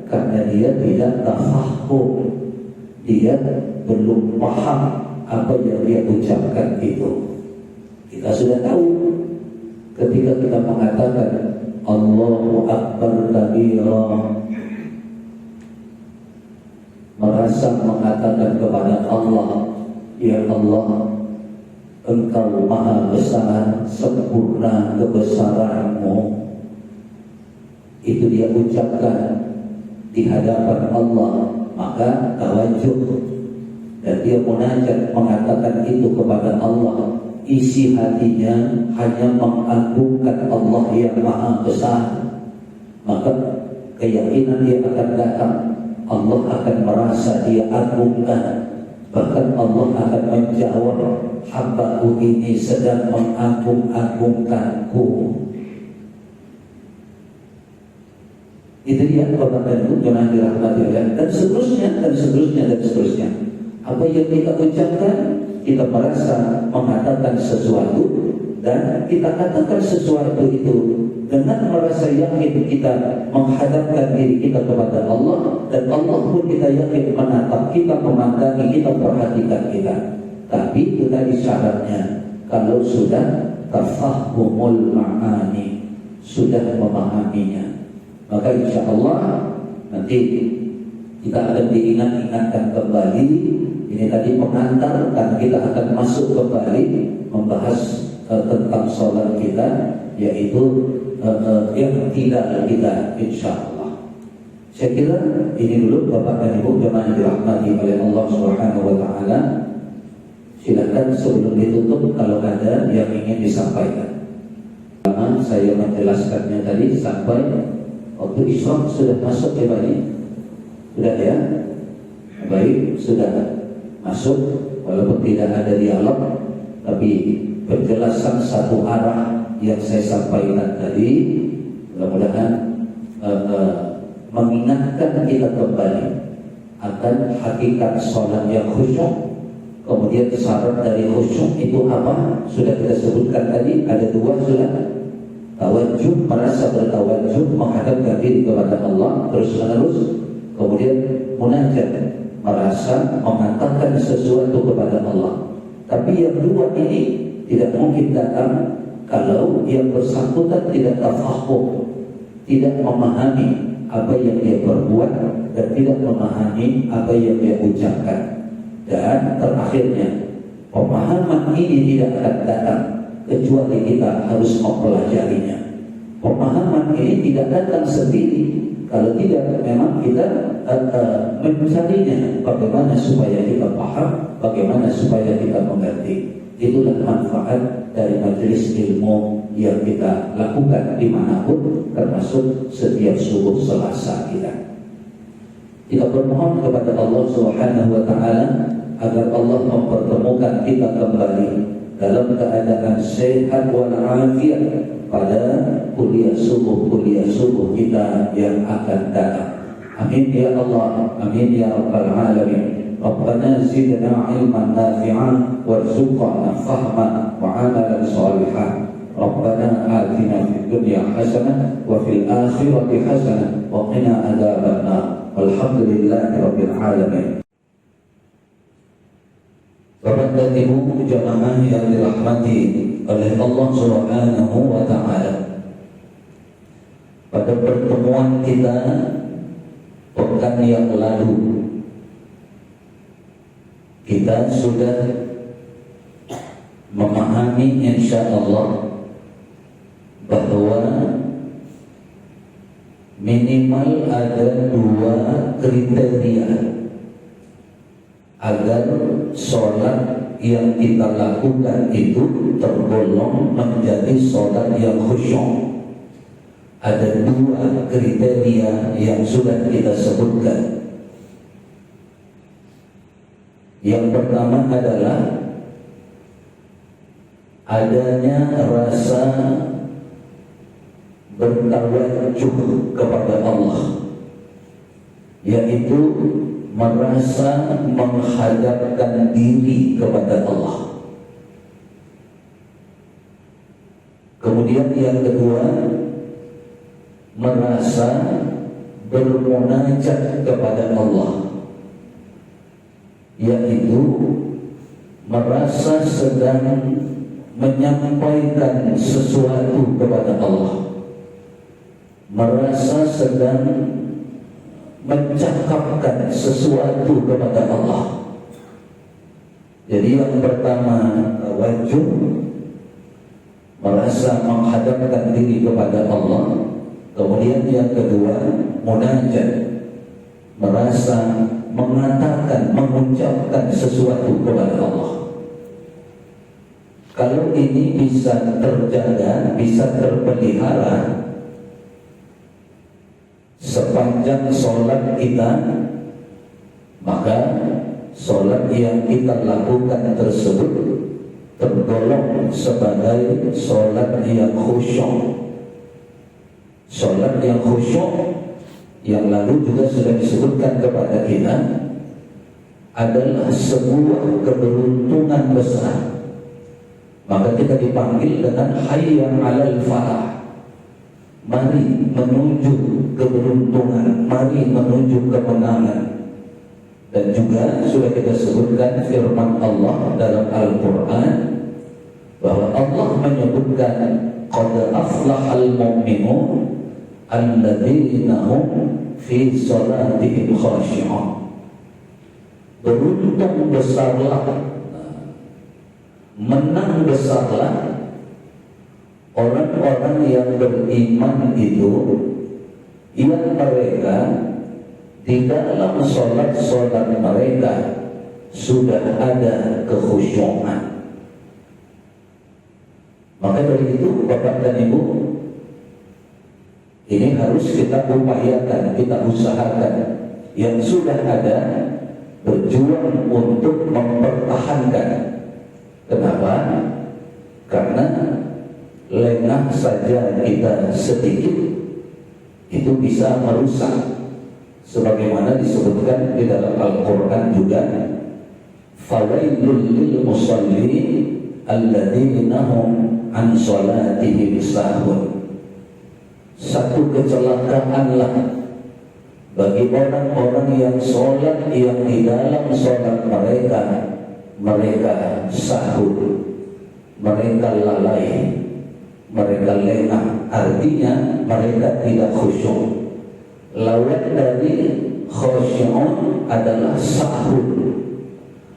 Speaker 1: Karena dia tidak tafahum, dia belum paham apa yang dia ucapkan itu. Kita sudah tahu ketika kita mengatakan Allahu Akbar kabira, merasa mengatakan kepada Allah, ya Allah, Engkau maha besar, sempurna kebesaran-Mu. Itu dia ucapkan di hadapan Allah, maka tawajuh. Dan dia munajat mengatakan itu kepada Allah, isi hatinya hanya mengagungkan Allah yang maha besar. Maka keyakinan dia akan datang, Allah akan merasa dia agungkan. Bahkan Allah akan menjawab, hamba-Ku ini sedang mengagung-agungkanku. Itu dia Bapak Ibu jemaah dirahmati Allah, dan seterusnya dan seterusnya dan seterusnya. Apa yang kita ucapkan, kita merasa mengatakan sesuatu, dan kita katakan sesuatu itu dengan merasa yakin kita menghadapkan diri kita kepada Allah, dan Allah pun kita yakin menatap kita, memandangi kita, perhatikan kita. Tapi itu tadi syaratnya, kalau sudah tafahumul ma'ani, sudah memahaminya, maka insya Allah nanti kita akan diingat-ingatkan kembali. Ini tadi pengantar, karena kita akan masuk kembali membahas tentang sholat kita, yaitu yang tidak kita, insya Allah. Saya kira ini dulu Bapak dan Ibu jemaah dirahmati oleh Allah Subhanahu Wa Taala. Silakan sebelum ditutup kalau ada yang ingin disampaikan. Saya menjelaskannya tadi sampai waktu Isra sudah masuk ya Pak? Sudah ya? Baik, sudah masuk, walaupun tidak ada dialog, tapi penjelasan satu arah yang saya sampaikan tadi mudah-mudahan mengingatkan kita kembali akan hakikat sholat yang khusyuk. Kemudian syarat dari khusyuk itu apa? Sudah kita sebutkan tadi, ada dua sudah. Tawajuh, merasa bertawajuh, menghadapkan diri kepada Allah terus menerus. Kemudian munajat, merasa mengatakan sesuatu kepada Allah. Tapi yang dua ini tidak mungkin datang kalau yang bersangkutan tidak tafahum, tidak memahami apa yang dia perbuat, dan tidak memahami apa yang dia ucapkan. Dan terakhirnya, pemahaman ini tidak akan datang kecuali kita harus mempelajarinya. Pemahaman ini tidak datang sendiri kalau tidak memang kita mencarinya. Bagaimana supaya kita paham, bagaimana supaya kita mengerti. Itulah manfaat dari majelis ilmu yang kita lakukan dimanapun, termasuk setiap subuh Selasa kita. Kita bermohon kepada Allah Subhanahu Wa Taala agar Allah mempertemukan kita kembali dalam keadaan sehat walafiat pada kuliah subuh kita yang akan datang. Amin ya Allah, amin ya Rabbal Alamin. Rabbana zidna ilman nafi'an warzuqna fahman wa amalan salihan. Rabbana atina fid dunya hasanah wa fil akhirati hasanah wa qina adzaban nar. Walhamdulillahi rabbil alamin. Bapak dan Ibu jamaah yang dirahmati oleh Allah Subhanahu Wa Taala, pada pertemuan kita pekan yang lalu kita sudah memahami insya Allah bahwa minimal ada dua kriteria agar sholat yang kita lakukan itu tergolong menjadi sholat yang khusyuk. Ada dua kriteria yang sudah kita sebutkan. Yang pertama adalah adanya rasa bertawajuh kepada Allah, yaitu merasa menghadapkan diri kepada Allah. Kemudian yang kedua, merasa bermunajat kepada Allah, yaitu merasa sedang menyampaikan sesuatu kepada Allah, merasa sedang mencakapkan sesuatu kepada Allah. Jadi yang pertama tawajuh, merasa menghadapkan diri kepada Allah. Kemudian yang kedua munajat, merasa mengatakan, mengucapkan sesuatu kepada Allah. Kalau ini bisa terjaga, bisa terpelihara sepanjang sholat kita, maka sholat yang kita lakukan tersebut tergolong sebagai sholat yang khusyuk. Sholat yang khusyuk yang lalu juga sudah disebutkan kepada kita adalah sebuah keberuntungan besar. Maka kita dipanggil dengan hayya 'alal falah. Mari menuju keberuntungan, mari menuju kemenangan. Dan juga sudah kita sebutkan firman Allah dalam Al-Quran bahwa Allah menyebutkan qad aflahal mu'minun alladzina hum fi salatihim khashi'un. Beruntung besarlah, menang besarlah orang-orang yang beriman itu, yang mereka di dalam sholat-sholat mereka sudah ada kekhusyukan. Maka dari itu Bapak dan Ibu, ini harus kita upayakan, kita usahakan. Yang sudah ada, berjuang untuk mempertahankan. Kenapa? Karena lengah saja kita sedikit itu bisa merusak. Sebagaimana disebutkan di dalam Al-Quran juga, fawailul lil musallin alladzina hum an salatihim sahun. Satu kecelakaanlah bagi orang-orang yang sholat, yang di dalam sholat mereka sahur, mereka lalai, mereka lengah. Artinya mereka tidak khusyuk. Lawan dari khusyuk adalah sahur.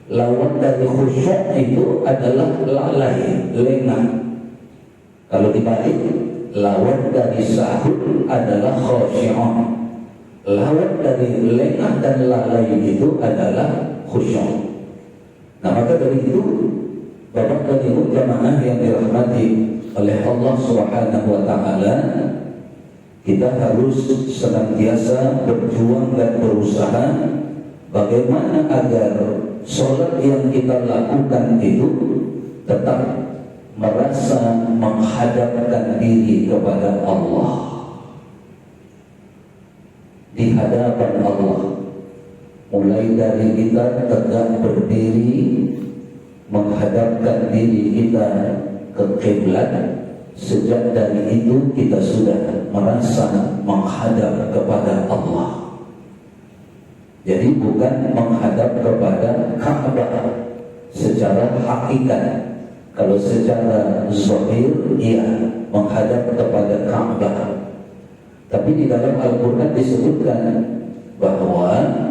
Speaker 1: Lawan dari khusyuk itu adalah lalai, lengah. Kalau dibalik, lawan dari sahur adalah khusyuk. Lawan dari lengah dan lalai itu adalah khusyuk. Nah, maka dari itu Bapak dan Ibu jamaah yang dirahmati oleh Allah Subhanahu wa taala, kita harus senantiasa berjuang dan berusaha bagaimana agar sholat yang kita lakukan itu tetap merasa menghadapkan diri kepada Allah, di hadapan Allah. Mulai dari kita tegak berdiri, menghadapkan diri kita ke kiblat, sejak dari itu kita sudah merasa menghadap kepada Allah. Jadi bukan menghadap kepada Ka'bah secara hakikat. Kalau secara zahir, iya menghadap kepada Ka'bah. Tapi di dalam Al-Quran disebutkan bahwa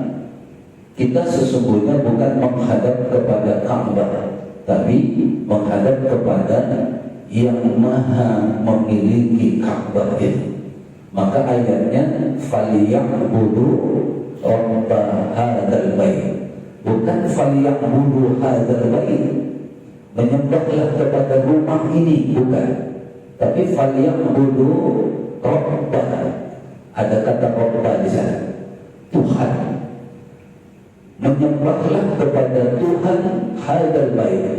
Speaker 1: kita sesungguhnya bukan menghadap kepada Ka'bah, tapi menghadap kepada yang maha memiliki Ka'bah itu. Maka ayatnya faliya'budu rabba hadzal bait, bukan faliya'budu hadzal bait, menyembahlah kepada rumah ini, bukan, tapi faliya'budu rabba. Ada kata rabba di sana, Tuhan. Menyembahlah kepada Tuhan hadzal bait,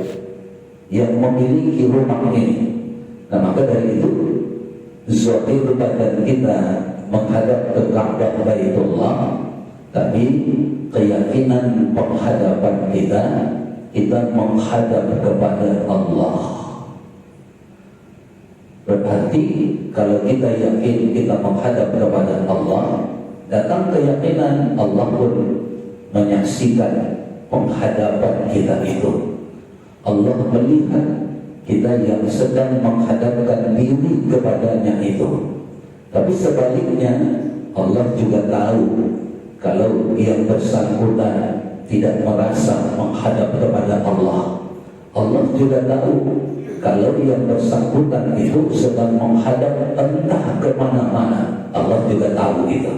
Speaker 1: yang memiliki rumah ini. Nah, maka dari itu zahir badan kita menghadap ke Ka'bah Baitullah, tapi keyakinan penghadapan kita menghadap kepada Allah. Berarti kalau kita yakin kita menghadap kepada Allah, datang keyakinan Allah pun menyaksikan penghadapan kita itu. Allah melihat kita yang sedang menghadapkan diri kepadanya itu. Tapi sebaliknya Allah juga tahu kalau yang bersangkutan tidak merasa menghadap kepada Allah. Allah juga tahu kalau yang bersangkutan itu sedang menghadap entah kemana-mana. Allah juga tahu itu.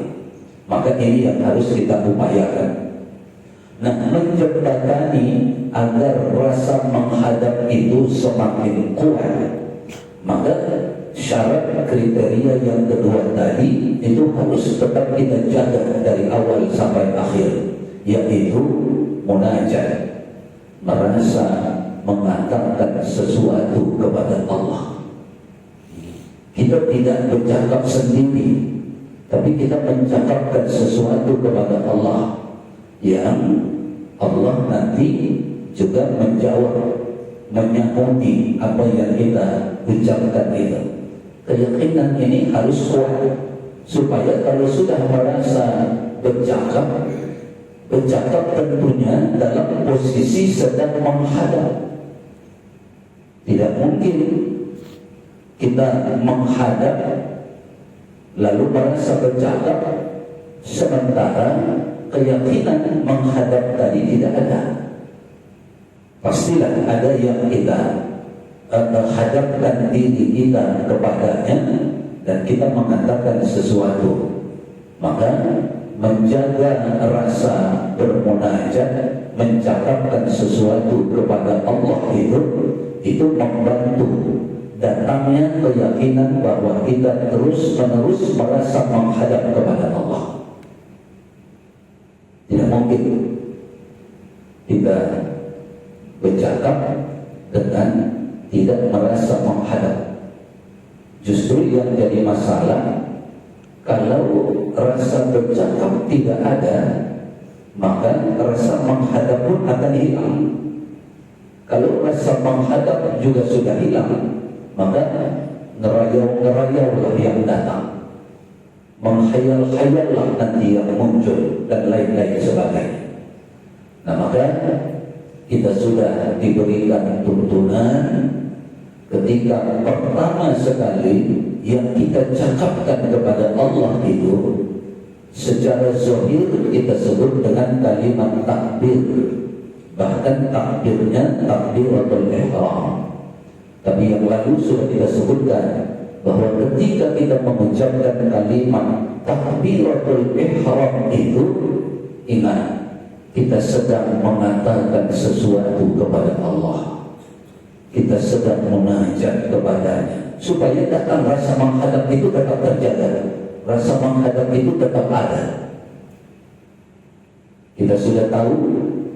Speaker 1: Maka ini yang harus kita upayakan. Nah, menjembatani agar rasa menghadap itu semakin kuat, maka syarat kriteria yang kedua tadi itu harus tetap kita jaga dari awal sampai akhir, yaitu munajat, merasa mengatakan sesuatu kepada Allah. Kita tidak bercakap sendiri, tapi kita mencakapkan sesuatu kepada Allah yang Allah nanti juga menjawab, menyangkuti apa yang kita ucapkan itu. Keyakinan ini harus kuat supaya kalau sudah merasa bercakap tentunya dalam posisi sedang menghadap. Tidak mungkin kita menghadap lalu merasa bercakap sementara keyakinan menghadap tadi tidak ada. Pastilah ada yang kita hadapkan diri kita kepadanya dan kita mengatakan sesuatu. Maka menjaga rasa bermunajat, mencakapkan sesuatu kepada Allah itu membantu datangnya keyakinan bahwa kita terus-menerus merasa menghadap kepada Allah. Tidak mungkin kita bercakap dengan tidak merasa menghadap. Justru yang jadi masalah kalau rasa bercakap tidak ada, maka rasa menghadap pun akan hilang. Kalau rasa menghadap juga sudah hilang, maka ngerayau-ngerayaulah yang datang, menghayal-hayallah nanti yang muncul dan lain-lain sebagainya. Nah, maka kita sudah diberikan tuntunan ketika pertama sekali yang kita cakapkan kepada Allah itu secara zahir kita sebut dengan kalimat takbir. Bahkan takbirnya takbiratul ihram. Tapi yang lalu sudah kita sebutkan bahwa ketika kita mengucapkan kalimat takbiratul ihram itu, ingat kita sedang mengatakan sesuatu kepada Allah. Kita sedang munajat kepadanya supaya datang rasa menghadap itu tetap terjaga, rasa menghadap itu tetap ada. Kita sudah tahu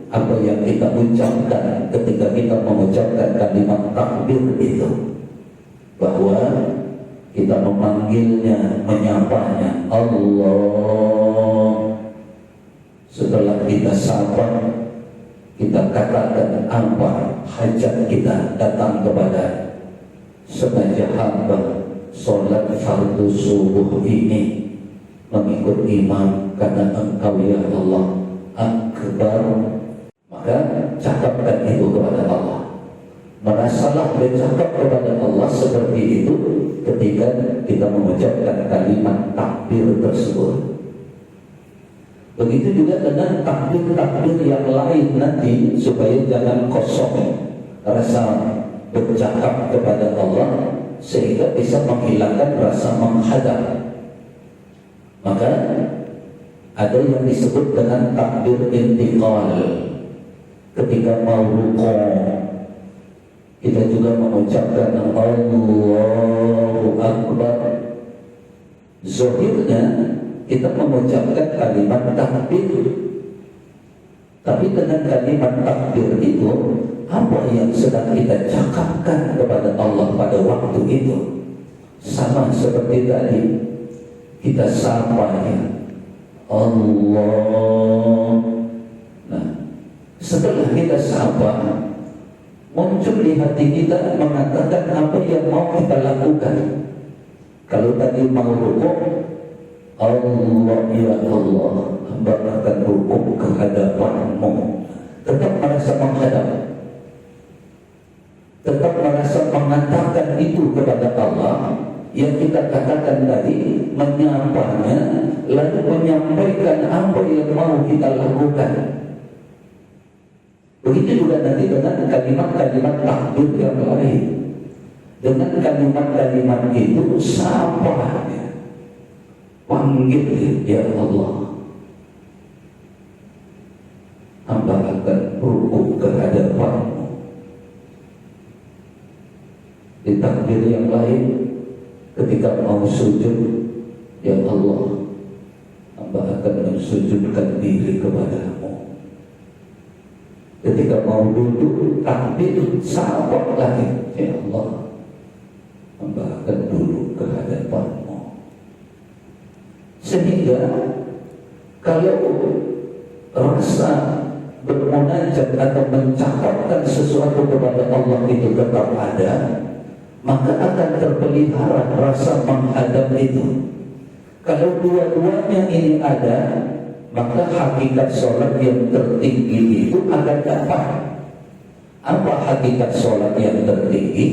Speaker 1: apa yang kita ucapkan ketika kita mengucapkan kalimat takbir itu, bahwa kita memanggilnya, menyapanya Allah. Setelah kita sapa, kita katakan apa hajat kita datang kepada sengaja hamba solat fardu subuh ini mengikut imam karena Engkau ya Allah akbar. Maka cakapkan itu kepada Allah. Merasalah bercakap kepada Allah seperti itu ketika kita mengucapkan kalimat takbir tersebut. Begitu juga dengan takbir-takbir yang lain nanti, supaya jangan kosong rasa bercakap kepada Allah sehingga bisa menghilangkan rasa menghadap. Maka ada yang disebut dengan takbir intiqal. Ketika mau rukuk, kita juga mengucapkan Allahu Akbar. Zahirnya kita mengucapkan kalimat takbir, Tapi dengan kalimat takbir itu, apa yang sedang kita cakapkan kepada Allah pada waktu itu? Sama seperti tadi, kita sapa ya Allah. Nah, setelah kita sapa, muncul di hati kita mengatakan apa yang mau kita lakukan. Kalau tadi mau rukuk, Allah ya Allah, hamba akan rukuk ke hadapan-Mu. Tetap merasa menghadap, tetap merasa mengatakan itu kepada Allah. Yang kita katakan tadi, menyapanya, lalu menyampaikan apa yang mau kita lakukan. Begitu juga nanti dengan kalimat-kalimat takbir yang lain. Dengan kalimat-kalimat itu, sapa, panggil ya Allah, hamba akan rukuk ke hadapan-Mu. Di takbir yang lain, ketika mau sujud, ya Allah, hamba akan mensujudkan diri kepada-Mu. Ketika mau duduk, takbir, sapa lagi, ya Allah, hamba akan duduk ke hadapan-Mu. Sehingga kalau rasa bermunajat atau mencakapkan sesuatu kepada Allah itu tetap ada, maka akan terpelihara rasa menghadap itu. Kalau dua-duanya ini ada, maka hakikat sholat yang tertinggi itu akan dapat. Apa hakikat sholat yang tertinggi?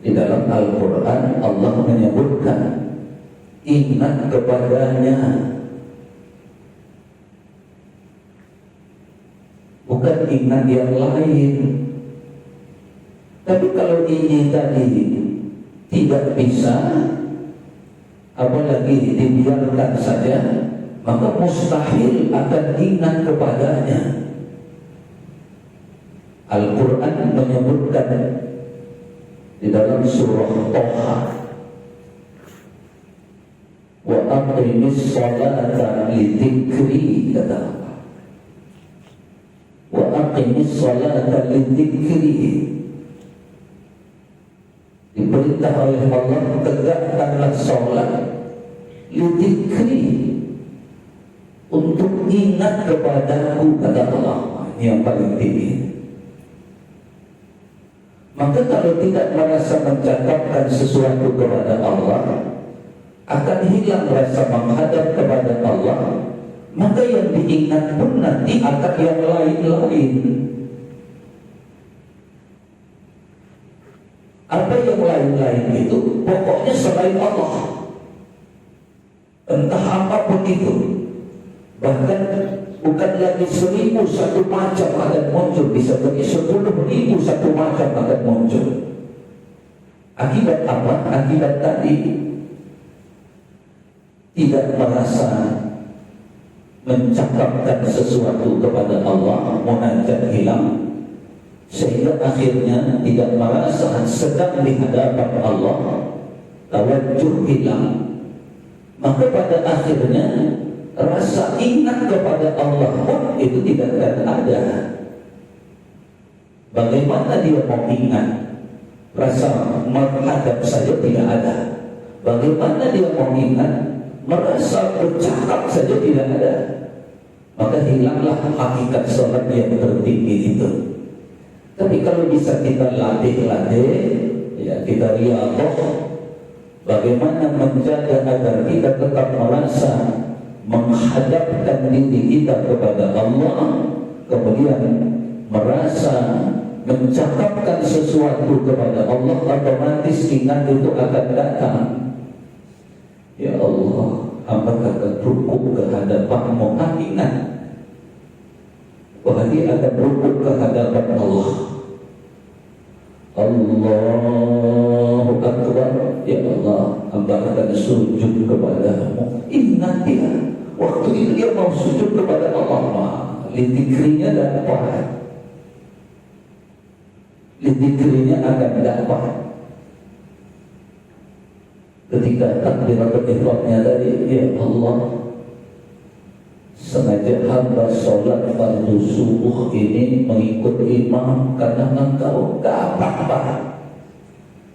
Speaker 1: Di dalam Al-Quran Allah menyebutkan, ingat kepadanya, bukan ingat yang lain. Tapi kalau ini tadi tidak bisa, apalagi dibiarkan saja, maka mustahil akan ingat kepadanya. Al-Quran menyebutkan di dalam surah Toha, wa aqimis sholata li dzikri, kata Allah. Wa aqimis sholata li dzikri, diperintah oleh Allah, tegakkanlah sholat li dzikri, untuk ingat kepadaku, kata Allah. Ini yang paling tinggi. Maka kalau tidak merasa mencakapkan sesuatu kepada Allah, akan hilang rasa menghadap kepada Allah. Maka yang diingat pun nanti akan yang lain-lain. Apa yang lain-lain itu? Pokoknya selain Allah, entah apapun itu. Bahkan bukan lagi 1000 satu macam akan muncul, bisa jadi 10.000 satu macam akan muncul. Akibat apa? Akibat tadi tidak merasa mencakapkan sesuatu kepada Allah, munajat hilang, sehingga akhirnya tidak merasa sedang di hadapan Allah, tawajuh hilang. Maka pada akhirnya rasa ingat kepada Allah pun itu tidak akan ada. Bagaimana dia mau ingat? Rasa menghadap saja tidak ada. Bagaimana dia mau ingat? Merasa bercakap saja tidak ada. Maka hilanglah hakikat sholat yang tertinggi itu. Tapi kalau bisa kita latih-latih, ya kita riyadhah, bagaimana menjaga agar kita tetap merasa menghadapkan diri kita kepada Allah, kemudian merasa mencakapkan sesuatu kepada Allah, otomatis ingat itu akan datang. Ya Allah, hamba akan rukuk ke hadapan-Mu. Ingat bahwa dia akan rukuk ke hadapan Allah. Allahu Akbar, ya Allah, hamba akan sujud kepada-Mu. Ingat dia, waktu itu dia mau sujud kepada Allah, lidzikrinya dapat, lidzikrinya akan dapat. Ketika takbiratul ihramnya tadi, ya Allah, sengaja hamba sholat fardu subuh ini mengikut imam karena engkau gak apa-apa.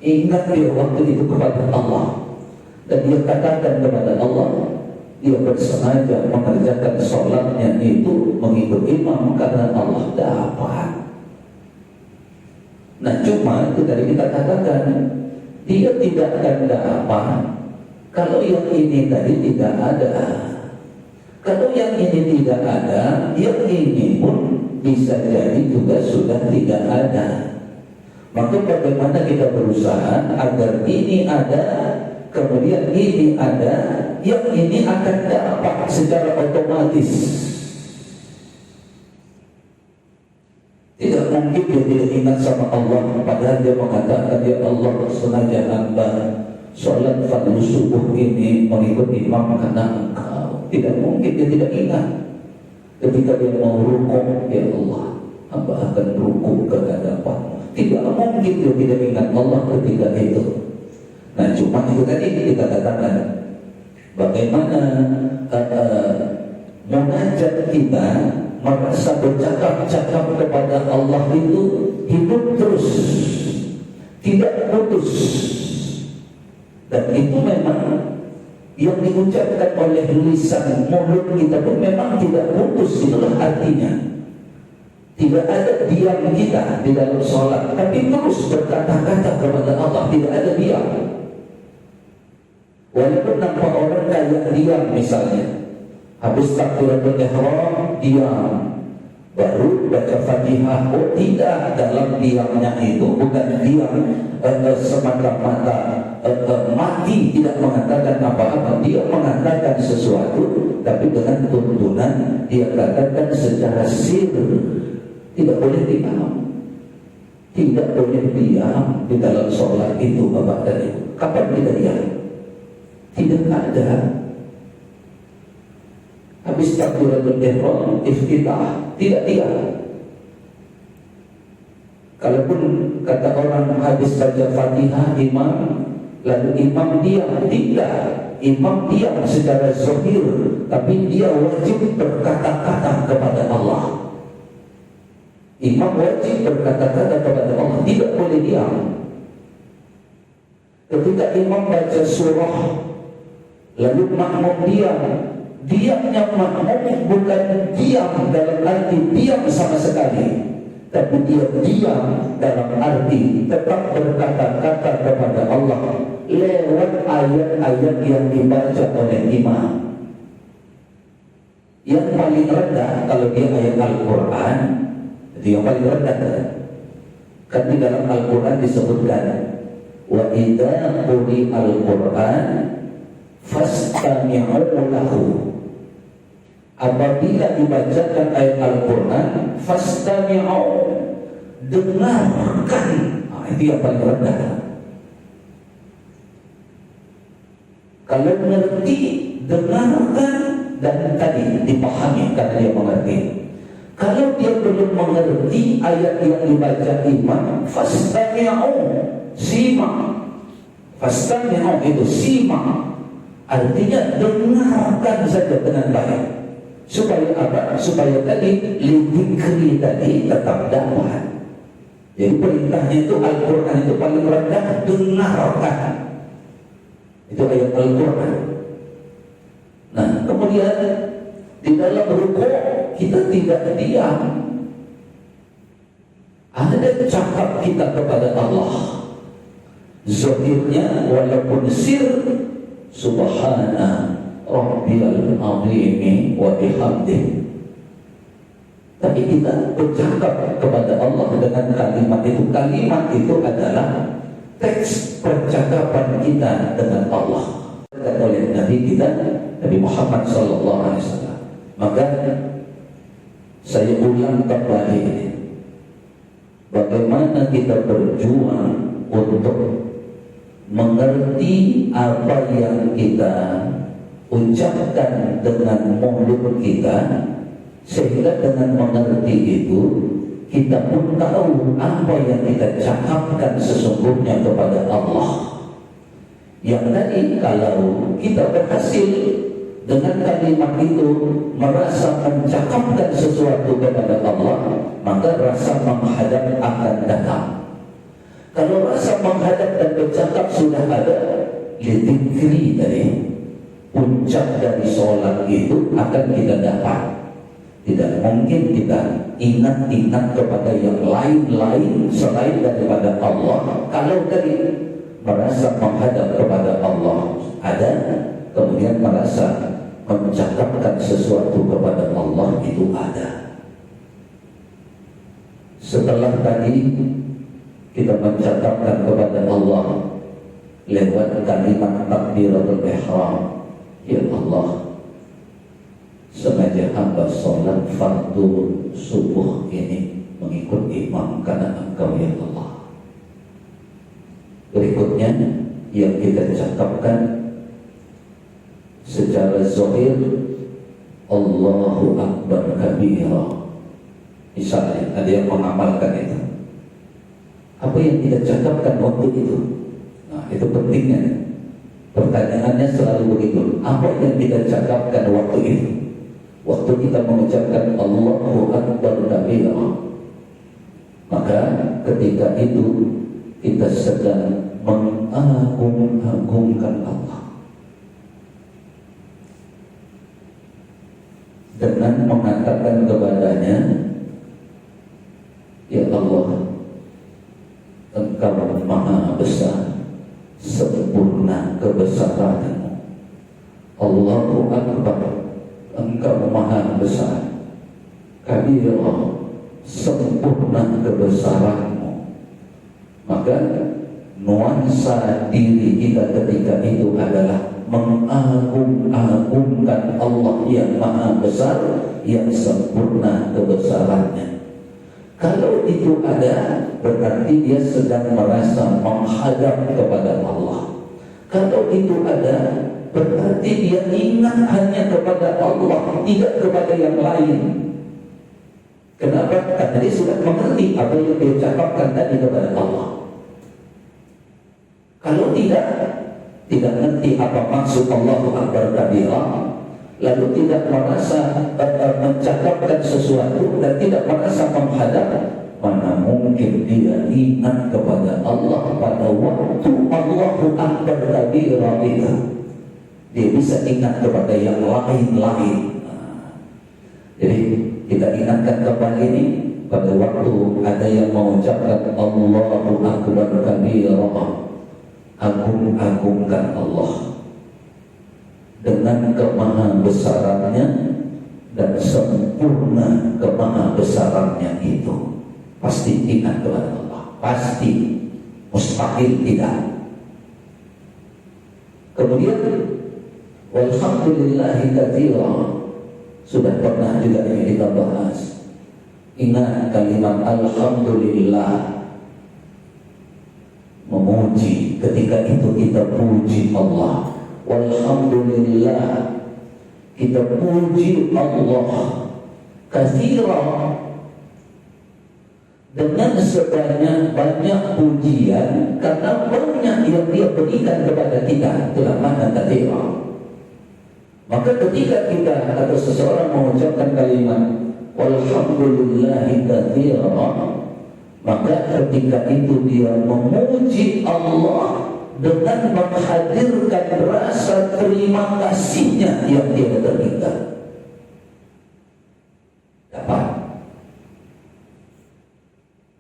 Speaker 1: Ingat dia waktu itu kepada Allah, dan dia katakan kepada Allah, dia bersengaja mengerjakan sholatnya itu mengikut imam karena Allah dapat. Nah cuma itu tadi kita katakan, dia tidak akan dapat kalau yang ini tadi tidak ada. Kalau yang ini tidak ada, yang ini pun bisa jadi juga sudah tidak ada. Maka bagaimana kita berusaha agar ini ada, kemudian ini ada, yang ini akan dapat secara otomatis. Tidak mungkin dia tidak ingat sama Allah, padahal dia mengatakan, ya Allah, sengaja hamba sholat fardu subuh ini mengikut imam karena engkau. Tidak mungkin dia tidak ingat. Ketika dia mau rukuk, ya Allah, hamba akan rukuk ke hadapan. Tidak mungkin dia tidak ingat Allah ketika itu. Nah cuma itu tadi kita katakan, bagaimana munajat kita merasa bercakap-cakap kepada Allah itu hidup terus, tidak putus. Dan itu memang yang diucapkan oleh lisan mulut kita pun memang tidak putus. Itulah artinya tidak ada diam kita di dalam sholat, tapi terus berkata-kata kepada Allah, tidak ada diam. Walaupun nampak orang kayak diam, misalnya habis takbiratul ihram diam, baru baca Fatihah, oh tidak, dalam diamnya itu bukan diam semata-mata mati, tidak mengatakan apa-apa, dia mengatakan sesuatu, tapi dengan tuntunan dia katakan secara sir. Tidak boleh diam, tidak boleh diam di dalam sholat itu, Bapak dan Ibu. Kapan kita diam? Tidak ada. Habis takbiratul ihram, iftitah, tidak diam. Kalaupun kata orang habis baca Fatihah imam, lalu imam diam, tidak. Imam diam secara zahir, tapi dia wajib berkata-kata kepada Allah. Imam wajib berkata-kata kepada Allah, tidak boleh diam. Ketika imam baca surah, lalu makmum diam, diamnya makmum bukan diam dalam arti diam sama sekali, tapi dia diam dalam arti tetap berkata-kata kepada Allah lewat ayat-ayat yang dibaca oleh imam. Yang paling rendah kalau dia ayat Al-Quran, itu yang paling rendah. Kan di dalam Al-Quran disebutkan, wa idza quri'al Quran fastami'u lahu. Apabila dibacakan ayat Al-Quran, fastami'u, dengarkan. Itu yang paling rendah. Kalau mengerti, dengarkan, dan tadi dipahami karena dia mengerti. Kalau dia belum mengerti ayat yang dibaca imam, fastami'u, simak. Fastami'u itu simak, artinya dengarkan saja dengan baik. Supaya apa? Supaya tadi lidzikri tadi tetap dapat. Jadi perintahnya itu Al-Quran itu paling rendah, dengarkan. Itu ayat Al-Quran. Nah kemudian di dalam rukuk kita tidak diam, ada cakap kita kepada Allah. Zahirnya walaupun sir, subhana rabbiyal azim wa bihamdihi, tapi kita bercakap kepada Allah dengan kalimat itu. Kalimat itu adalah teks percakapan kita dengan Allah oleh Nabi kita, Nabi Muhammad SAW. Maka saya ulang kembali, bagaimana kita berjuang untuk mengerti apa yang kita ucapkan dengan mulut kita, sehingga dengan mengerti itu kita pun tahu apa yang kita cakapkan sesungguhnya kepada Allah. Yang tadi kalau kita berhasil dengan kalimat itu merasa mencakapkan sesuatu kepada Allah, maka rasa menghadap akan datang. Kalau rasa menghadap dan bercakap sudah ada, lidzikri tadi, puncak dari sholat itu akan kita dapat. Tidak mungkin kita ingat-ingat kepada yang lain-lain selain daripada Allah. Kalau tadi merasa menghadap kepada Allah ada, kemudian merasa mengucapkan sesuatu kepada Allah itu ada. Setelah tadi kita mencatatkan kepada Allah lewat kalimat takbiratul ihram, ya Allah, sengaja hamba sholat fardu subuh ini mengikut imam karena Engkau ya Allah. Berikutnya yang kita cakapkan secara zahir, Allahu Akbar kabira. Misalnya ada yang mengamalkan itu, apa yang kita cakapkan waktu itu? Nah, itu pentingnya. Pertanyaannya selalu begitu, apa yang kita cakapkan waktu itu? Waktu kita mengucapkan Allahu Akbar kabira, maka ketika itu kita sedang mengagung-agungkan Allah dengan mengatakan kepadanya, ya Allah, Engkau maha besar, sempurna kebesaran-Mu. Allahu Akbar, Engkau maha besar, kabirah, sempurna kebesaran-Mu. Maka nuansa diri kita ketika itu adalah mengagung-agungkan Allah yang maha besar, yang sempurna kebesarannya. Kalau itu ada, berarti dia sedang merasa menghadap kepada Allah. Kalau itu ada, berarti dia ingat hanya kepada Allah, tidak kepada yang lain. Kenapa? Karena dia sudah mengerti apa yang dia cakapkan tadi kepada Allah. Kalau tidak ngerti apa maksud Allahu Akbar kabira, lalu tidak merasa mencakapkan sesuatu dan tidak merasa menghadap, mana mungkin dia ingat kepada Allah pada waktu Allahu Akbar kabira itu. Dia bisa ingat kepada yang lain-lain. Jadi kita ingatkan kembali ini, pada waktu ada yang mengucapkan Allahu Akbar kabira, agung-agungkan Allah dengan kemahabesarannya dan sempurna kemahabesarannya itu. Pasti ingat kepada Allah, pasti, mustahil tidak. Kemudian walhamdulillahi katsira, sudah pernah juga ini kita bahas. Ingat kalimat alhamdulillah, memuji, ketika itu kita puji Allah. Walhamdulillah, kita puji Allah katsira, dengan sebanyak-banyak pujian, karena banyak yang dia berikan kepada kita. Itulah makna katsira. Maka ketika kita atau seseorang mengucapkan kalimat walhamdulillahi katsira, maka ketika itu dia memuji Allah dengan menghadirkan rasa terima kasihnya yang dia terima. Dapat.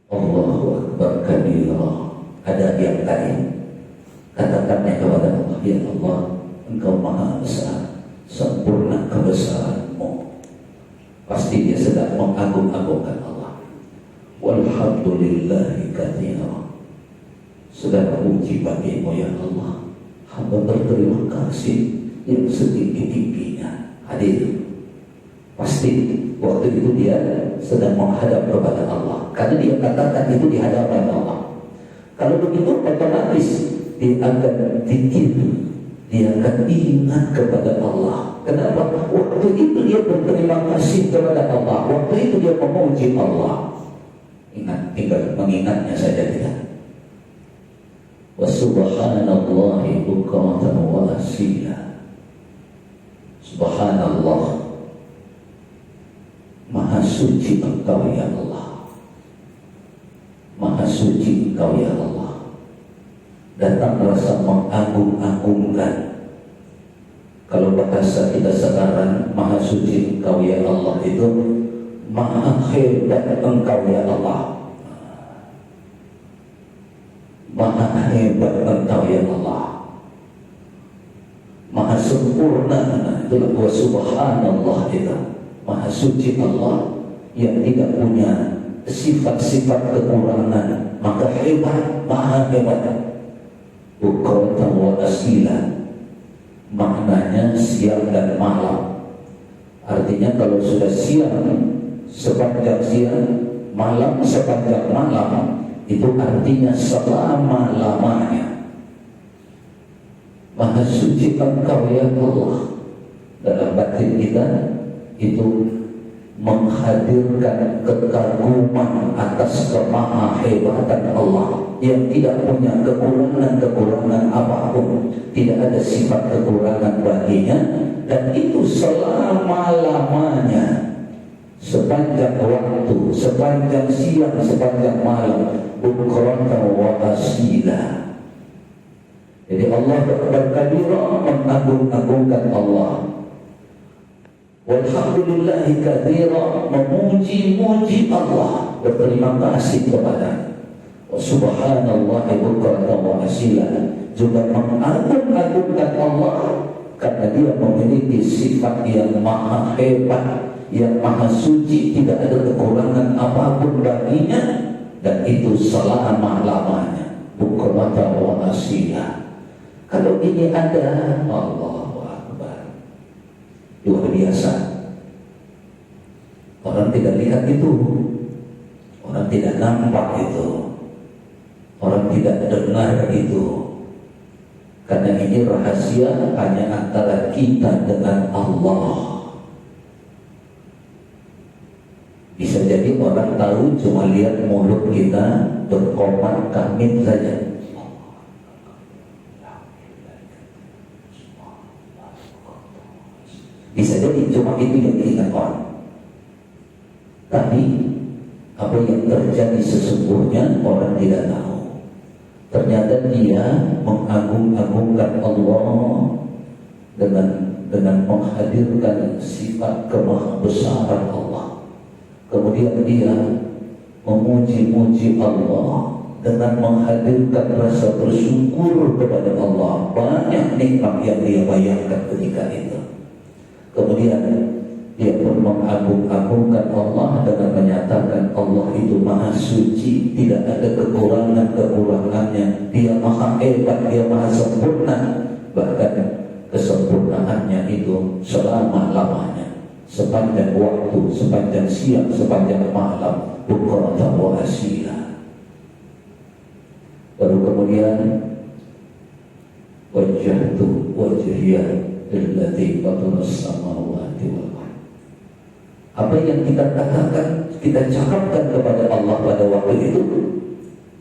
Speaker 1: Allahu Akbar kabira. Ada yang tadi katakannya kepada Allah, ya Allah, Engkau maha besar, sempurna kebesaran-Mu. Pasti dia sedang mengagung-agungkan Allah. Walhamdulillahi katsira, segala puji bagimu ya Allah, hamba berterima kasih yang setinggi-tingginya. Hadir. Pasti waktu itu dia sedang menghadap kepada Allah, karena dia katakan itu di hadapan Allah. Kalau begitu otomatis dia akan zikir, dia akan ingat kepada Allah. Kenapa? Waktu itu dia berterima kasih kepada Allah, waktu itu dia memuji Allah. Ingat, tinggal mengingatnya saja tidak. Wa subhanallahi bukratan wa asila. Subhanallah, Maha suci Engkau ya Allah, Maha suci Engkau ya Allah. Datang rasa mengagung-agungkan. Kalau bahasa kita sekarang, Maha suci Engkau ya Allah itu Maha hebat Engkau ya Allah, Maha hebat Engkau ya Allah, Maha sempurna. Itulah wa subhanallah, itu Maha suci Allah yang tidak punya sifat-sifat kekurangan, maka hebat, maha hebat. Bukrata wa asila, maknanya siang dan malam. Artinya kalau sudah siang sepanjang siang, malam sepanjang malam, itu artinya selama-lamanya. Maha suci Engkau ya Allah. Dalam batin kita itu menghadirkan kekaguman atas kemahahebatan Allah yang tidak punya kekurangan apapun, tidak ada sifat kekurangan baginya, dan itu selama-lamanya, sepanjang waktu, sepanjang siang, sepanjang malam, bukratan wa asila. Jadi Allah berkabira, mengagung-agungkan Allah. Walhamdulillahi katsira, memuji-muji Allah, berterima kasih kepada subhanallah bukratan wa asila, juga mengagung-agungkan Allah karena dia memiliki sifat yang maha hebat, yang maha suci, tidak ada kekurangan apapun baginya, dan itu selama-lamanya. Bukratan wa asila. Kalau ini ada, Allahu Akbar, luar biasa. Orang tidak lihat itu, orang tidak nampak itu, orang tidak dengar itu, karena ini rahasia hanya antara kita dengan Allah. Bisa jadi orang tahu cuma lihat mulut kita berkomat kamit saja. Bisa jadi cuma itu yang diingat orang. Tapi apa yang terjadi sesungguhnya orang tidak tahu. Ternyata dia mengagung-agungkan Allah dengan menghadirkan sifat kemahabesaran Allah. Kemudian dia memuji-muji Allah dengan menghadirkan rasa bersyukur kepada Allah. Banyak nikmat yang dia bayangkan ketika itu. Kemudian dia pun mengagung-agungkan Allah dengan menyatakan Allah itu maha suci, tidak ada kekurangannya, dia maha hebat, dia maha sempurna, bahkan kesempurnaannya itu selama-lamanya, sepanjang waktu, sepanjang siang, sepanjang malam, bukratan wa asila. Baru kemudian wajjahtu wajhiya lilladzii fataras samawati wal ardh. Apa yang kita katakan, kita cakapkan kepada Allah pada waktu itu,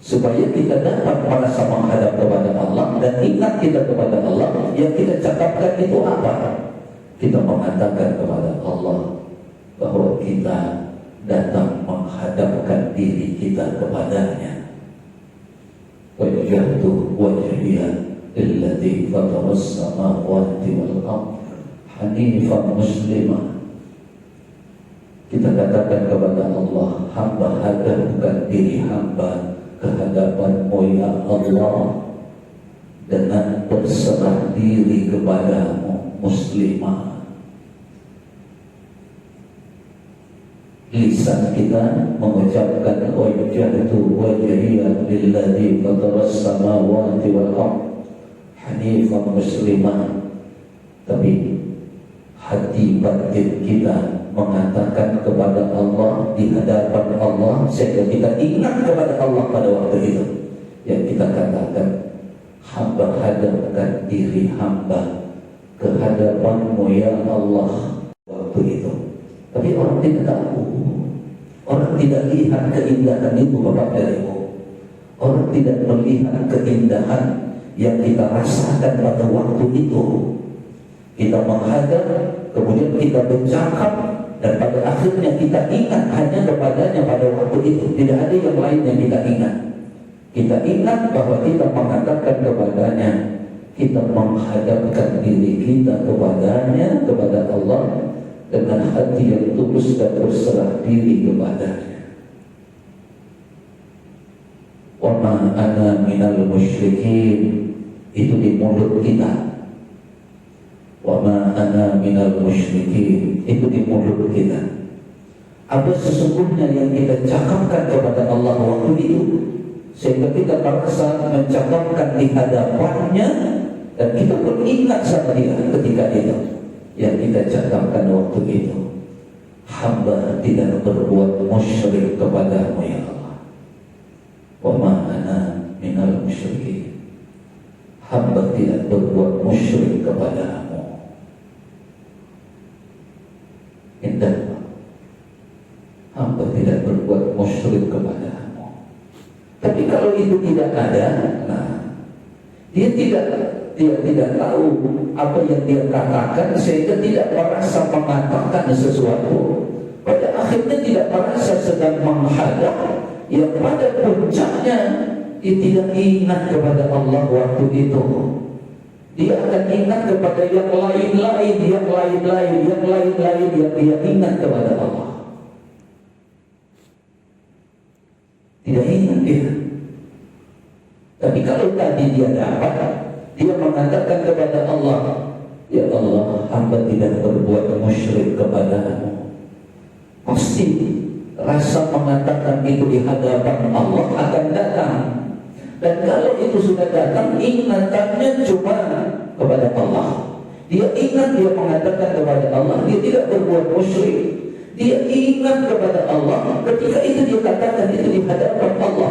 Speaker 1: supaya kita dapat merasa menghadap kepada Allah dan ingat kita kepada Allah. Yang kita cakapkan itu apa? Kita mengatakan kepada Allah bahwa kita datang menghadapkan diri kita kepadanya. Wajjahtu wajhiya lilladzii fataras samawati wal ardh hanifan muslimah. Kita katakan kepada Allah, hamba hadapkan diri hamba kehadapan-Mu ya Allah dengan berserah diri kepadamu, muslimah. Lisan kita mengucapkan wajjahtu wajhiya lilladzii fataras samawati wal ardh hanifan muslimah, tapi hati batin kita mengatakan kepada Allah, di hadapan Allah, sehingga kita ingat kepada Allah pada waktu itu. Yang kita katakan, hamba hadapkan diri hamba kehadapan-Mu ya Allah waktu itu. Tapi orang tidak tahu, orang tidak lihat keindahan itu Bapak dan Ibu. Orang tidak melihat keindahan yang kita rasakan pada waktu itu. Kita menghadap kemudian kita bercakap, dan pada akhirnya kita ingat hanya kepadanya pada waktu itu. Tidak ada yang lain yang kita ingat. Kita ingat bahwa kita mengatakan kepadanya, kita menghadapkan diri kita kepadanya, kepada Allah, dengan hati yang tulus dan berserah diri kepadanya. Wa ma ana minal musyrikin, itu di mulut kita. Wa ma ana minal musyrikin, itu di mulut kita. Apa sesungguhnya yang kita cakapkan kepada Allah waktu itu, sehingga kita merasa mencakapkan di hadapannya, dan kita pun ingat sama dia ketika itu yang kita cakapkan waktu itu. Hamba tidak berbuat musyrik kepadamu ya Allah. Wa ma ana minal musyrikin, hamba tidak berbuat musyrik kepadamu. Indah, hamba tidak berbuat musyrik kepadamu. Tapi kalau itu tidak ada, nah, dia tidak tahu apa yang dia katakan, sehingga tidak merasa mengatakan sesuatu. Pada akhirnya tidak merasa sedang menghadap, yang pada puncaknya dia tidak ingat kepada Allah waktu itu. Dia akan ingat kepada yang lain-lain yang dia ingat kepada Allah. Tidak ingat dia. Tapi kalau tadi dia dapat, dia mengatakan kepada Allah, ya Allah, hamba tidak berbuat musyrik kepadamu. Pasti rasa mengatakan itu di hadapan Allah akan datang. Dan kalau itu sudah datang, ingatannya cuma kepada Allah. Dia ingat, dia mengatakan kepada Allah, dia tidak berbuat musyrik. Dia ingat kepada Allah, ketika itu dia katakan itu di hadapan Allah.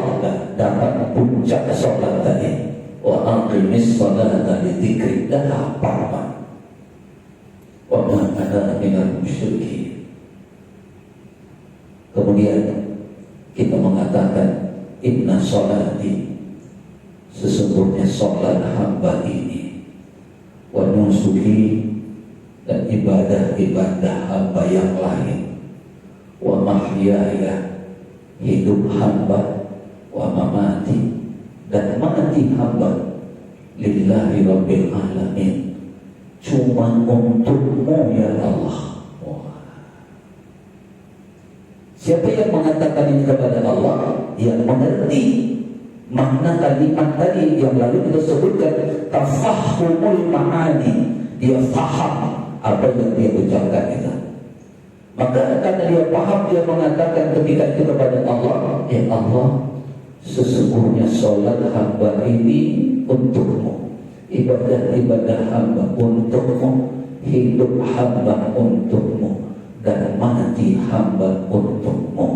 Speaker 1: Dapat puncak sholat tadi. Wa aqimis sholata li dzikri, dan apa? Wa ma ana minal musyrikin. Kemudian kita mengatakan, inna sholati, sesungguhnya sholat hamba ini, wa nusuki, dan ibadah-ibadah hamba yang lain, wa mahyaya, hidup hamba, wa mamati, dan mati hamba, lillahi rabbil alamin, cuma untukmu ya Allah. Siapa yang mengatakan ini kepada Allah, yang mengerti makna kalimat tadi yang lalu kita sebutkan, tafahumul ma'ani, dia faham apa yang dia ucapkan itu. Maka karena dia paham, dia mengatakan ketika itu kepada Allah, ya Allah, sesungguhnya sholat hamba ini untukmu, ibadah-ibadah hamba untukmu, hidup hamba untukmu, dan mati hamba untukmu.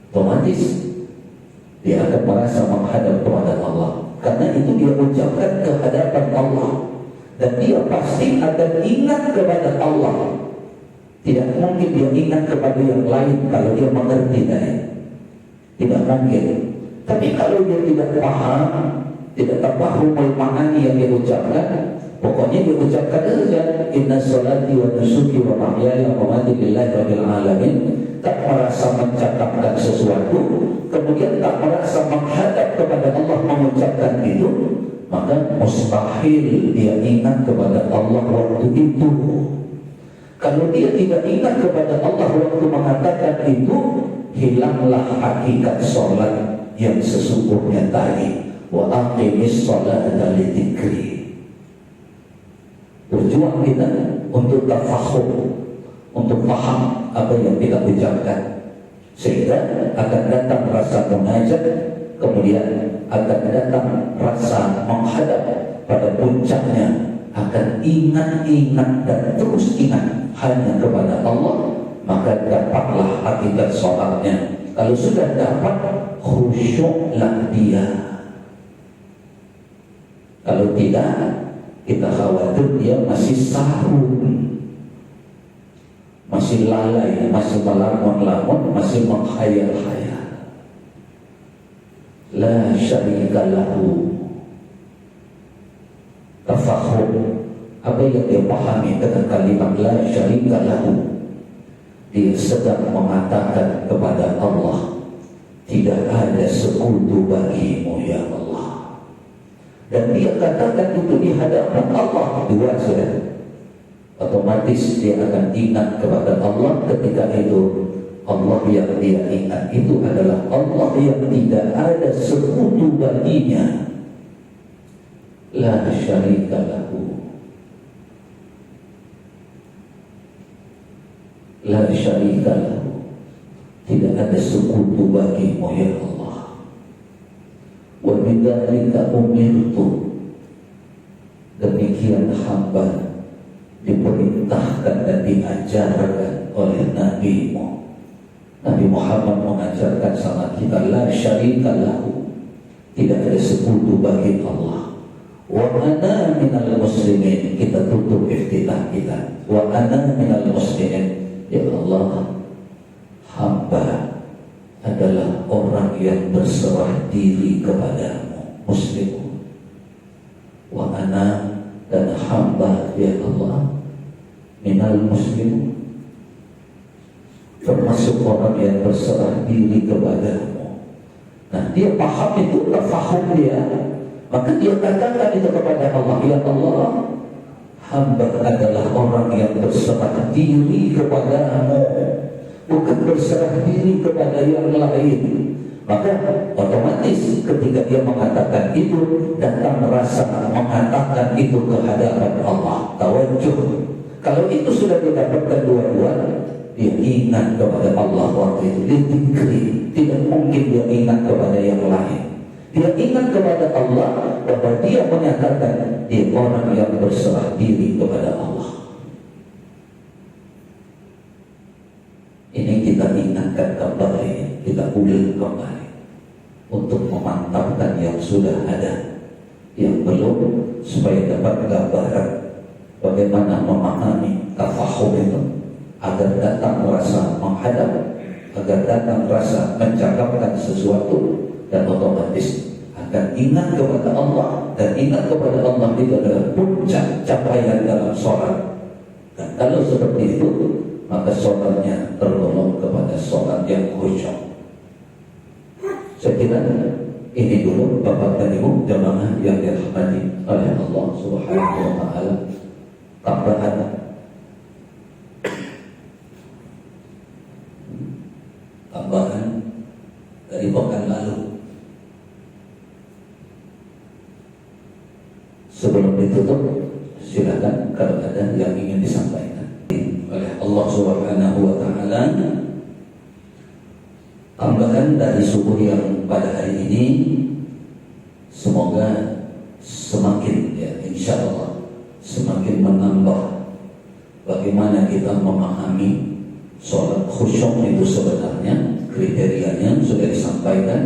Speaker 1: Otomatis dia akan merasa menghadap kepada Allah, karena itu dia ucapkan ke hadapan Allah, dan dia pasti akan ingat kepada Allah. Tidak mungkin dia ingat kepada yang lain kalau dia mengerti tadi. Tidak mungkin. Tapi kalau dia tidak paham, tidak tafahumul ma'ani yang dia ucapkan, pokoknya dia ucapkan saja, inna sholati wa nusuki wa mahyaya wa mamati lillahi rabbil alamin, tak merasa mencakapkan sesuatu, kemudian tak merasa menghadap kepada Allah mengucapkan itu, maka mustahil dia ingat kepada Allah waktu itu. Kalau dia tidak ingat kepada Allah waktu mengatakan itu, hilanglah hakikat sholat yang sesungguhnya tadi. Wa aqimis sholata li dzikri. Berjuang kita untuk tafahum, untuk paham apa yang kita ucapkan, sehingga akan datang rasa munajat, kemudian akan datang rasa menghadap pada puncaknya, akan ingat dan terus ingat hanya kepada Allah, maka dapatlah hakikat sholatnya. Kalau sudah dapat, khusyuklah dia. Kalau tidak, kita khawatir dia masih sahur, masih lalai, masih melamun-lamun, masih menghayal-hayal. La syarika lahu. tafahum, apa yang dia pahami dengan kalimat la syarika lahu. Dia sedang mengatakan kepada Allah, tidak ada sekutu bagimu ya Allah. Dan dia katakan itu di hadapan Allah. Dua sudah. Otomatis dia akan ingat kepada Allah ketika itu. Allah yang dia ingat itu adalah Allah yang tidak ada sekutu baginya. La syarika lahu. La syarika lahu. Tidak ada sekutu bagimu ya Allah. Wa bidzalika umirtu. Demikian hamba diperintahkan dan diajarkan oleh Nabi-Mu. Nabi Muhammad mengajarkan sama kita la syarika lahu. Tidak ada sekutu bagi Allah. Wa ana minal muslimin. Kita tutup iftitah kita. Wa ana minal muslimin. Ya Allah, hamba adalah orang yang berserah diri kepadamu, muslim. Wa ana, dan hamba ya Allah minal muslim, termasuk orang yang berserah diri kepadamu. Nah, dia paham itu, terfaham dia, maka dia katakan itu kepada Allah, ya Allah, hamba adalah orang yang berserah diri kepadamu, bukan berserah diri kepada yang lain. Maka otomatis ketika dia mengatakan itu, datang rasa mengatakan itu ke hadapan Allah. Tawajuh. Kalau itu sudah didapatkan dua-dua, dia ingat kepada Allah waktu itu. Dia dikri. Tidak mungkin dia ingat kepada yang lain. Dia ingat kepada Allah bahwa dia menyatakan dia orang yang berserah diri kepada Allah. Ini kita ingatkan kembali, kita ulang kembali untuk memantapkan yang sudah ada, yang belum, supaya dapat gambaran bagaimana memahami tafahum itu, agar datang rasa menghadap, agar datang rasa mencakapkan sesuatu, dan otomatis akan ingat kepada Allah. Dan ingat kepada Allah itu adalah puncak capaian dalam sholat. Dan kalau seperti itu, maka sholatnya tergolong kepada sholat yang khusyuk. Saya kira ini dulu Bapak dan Ibu jamaah yang dirahmati oleh Allah Subhanahu wa Ta'ala. Tambahan dari pekan lalu. Sebelum ditutup, silakan kalau ada yang ingin disampaikan oleh Allah Subhanahu wa Ta'ala. Tambahan dari subuh yang pada hari ini, semoga semakin, ya insya Allah, semakin menambah bagaimana kita memahami sholat khusyuk itu sebenarnya, kriterianya sudah disampaikan.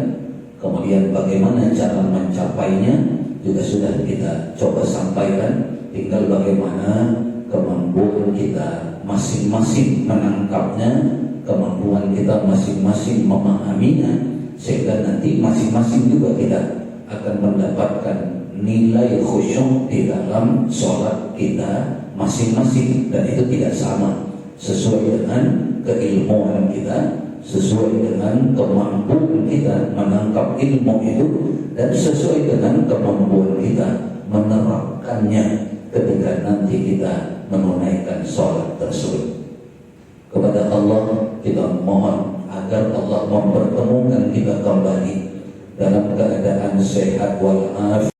Speaker 1: Kemudian bagaimana cara mencapainya juga sudah kita coba sampaikan. Tinggal bagaimana kemampuan kita masing-masing menangkapnya, kemampuan kita masing-masing memahaminya, sehingga nanti masing-masing juga kita akan mendapatkan nilai khusyuk di dalam sholat kita masing-masing. Dan itu tidak sama, sesuai dengan keilmuan kita, sesuai dengan kemampuan kita menangkap ilmu itu, dan sesuai dengan kemampuan kita menerapkannya ketika nanti kita menunaikan sholat tersebut. Kepada Allah kita mohon agar Allah mempertemukan kita kembali dalam keadaan sehat walafiat.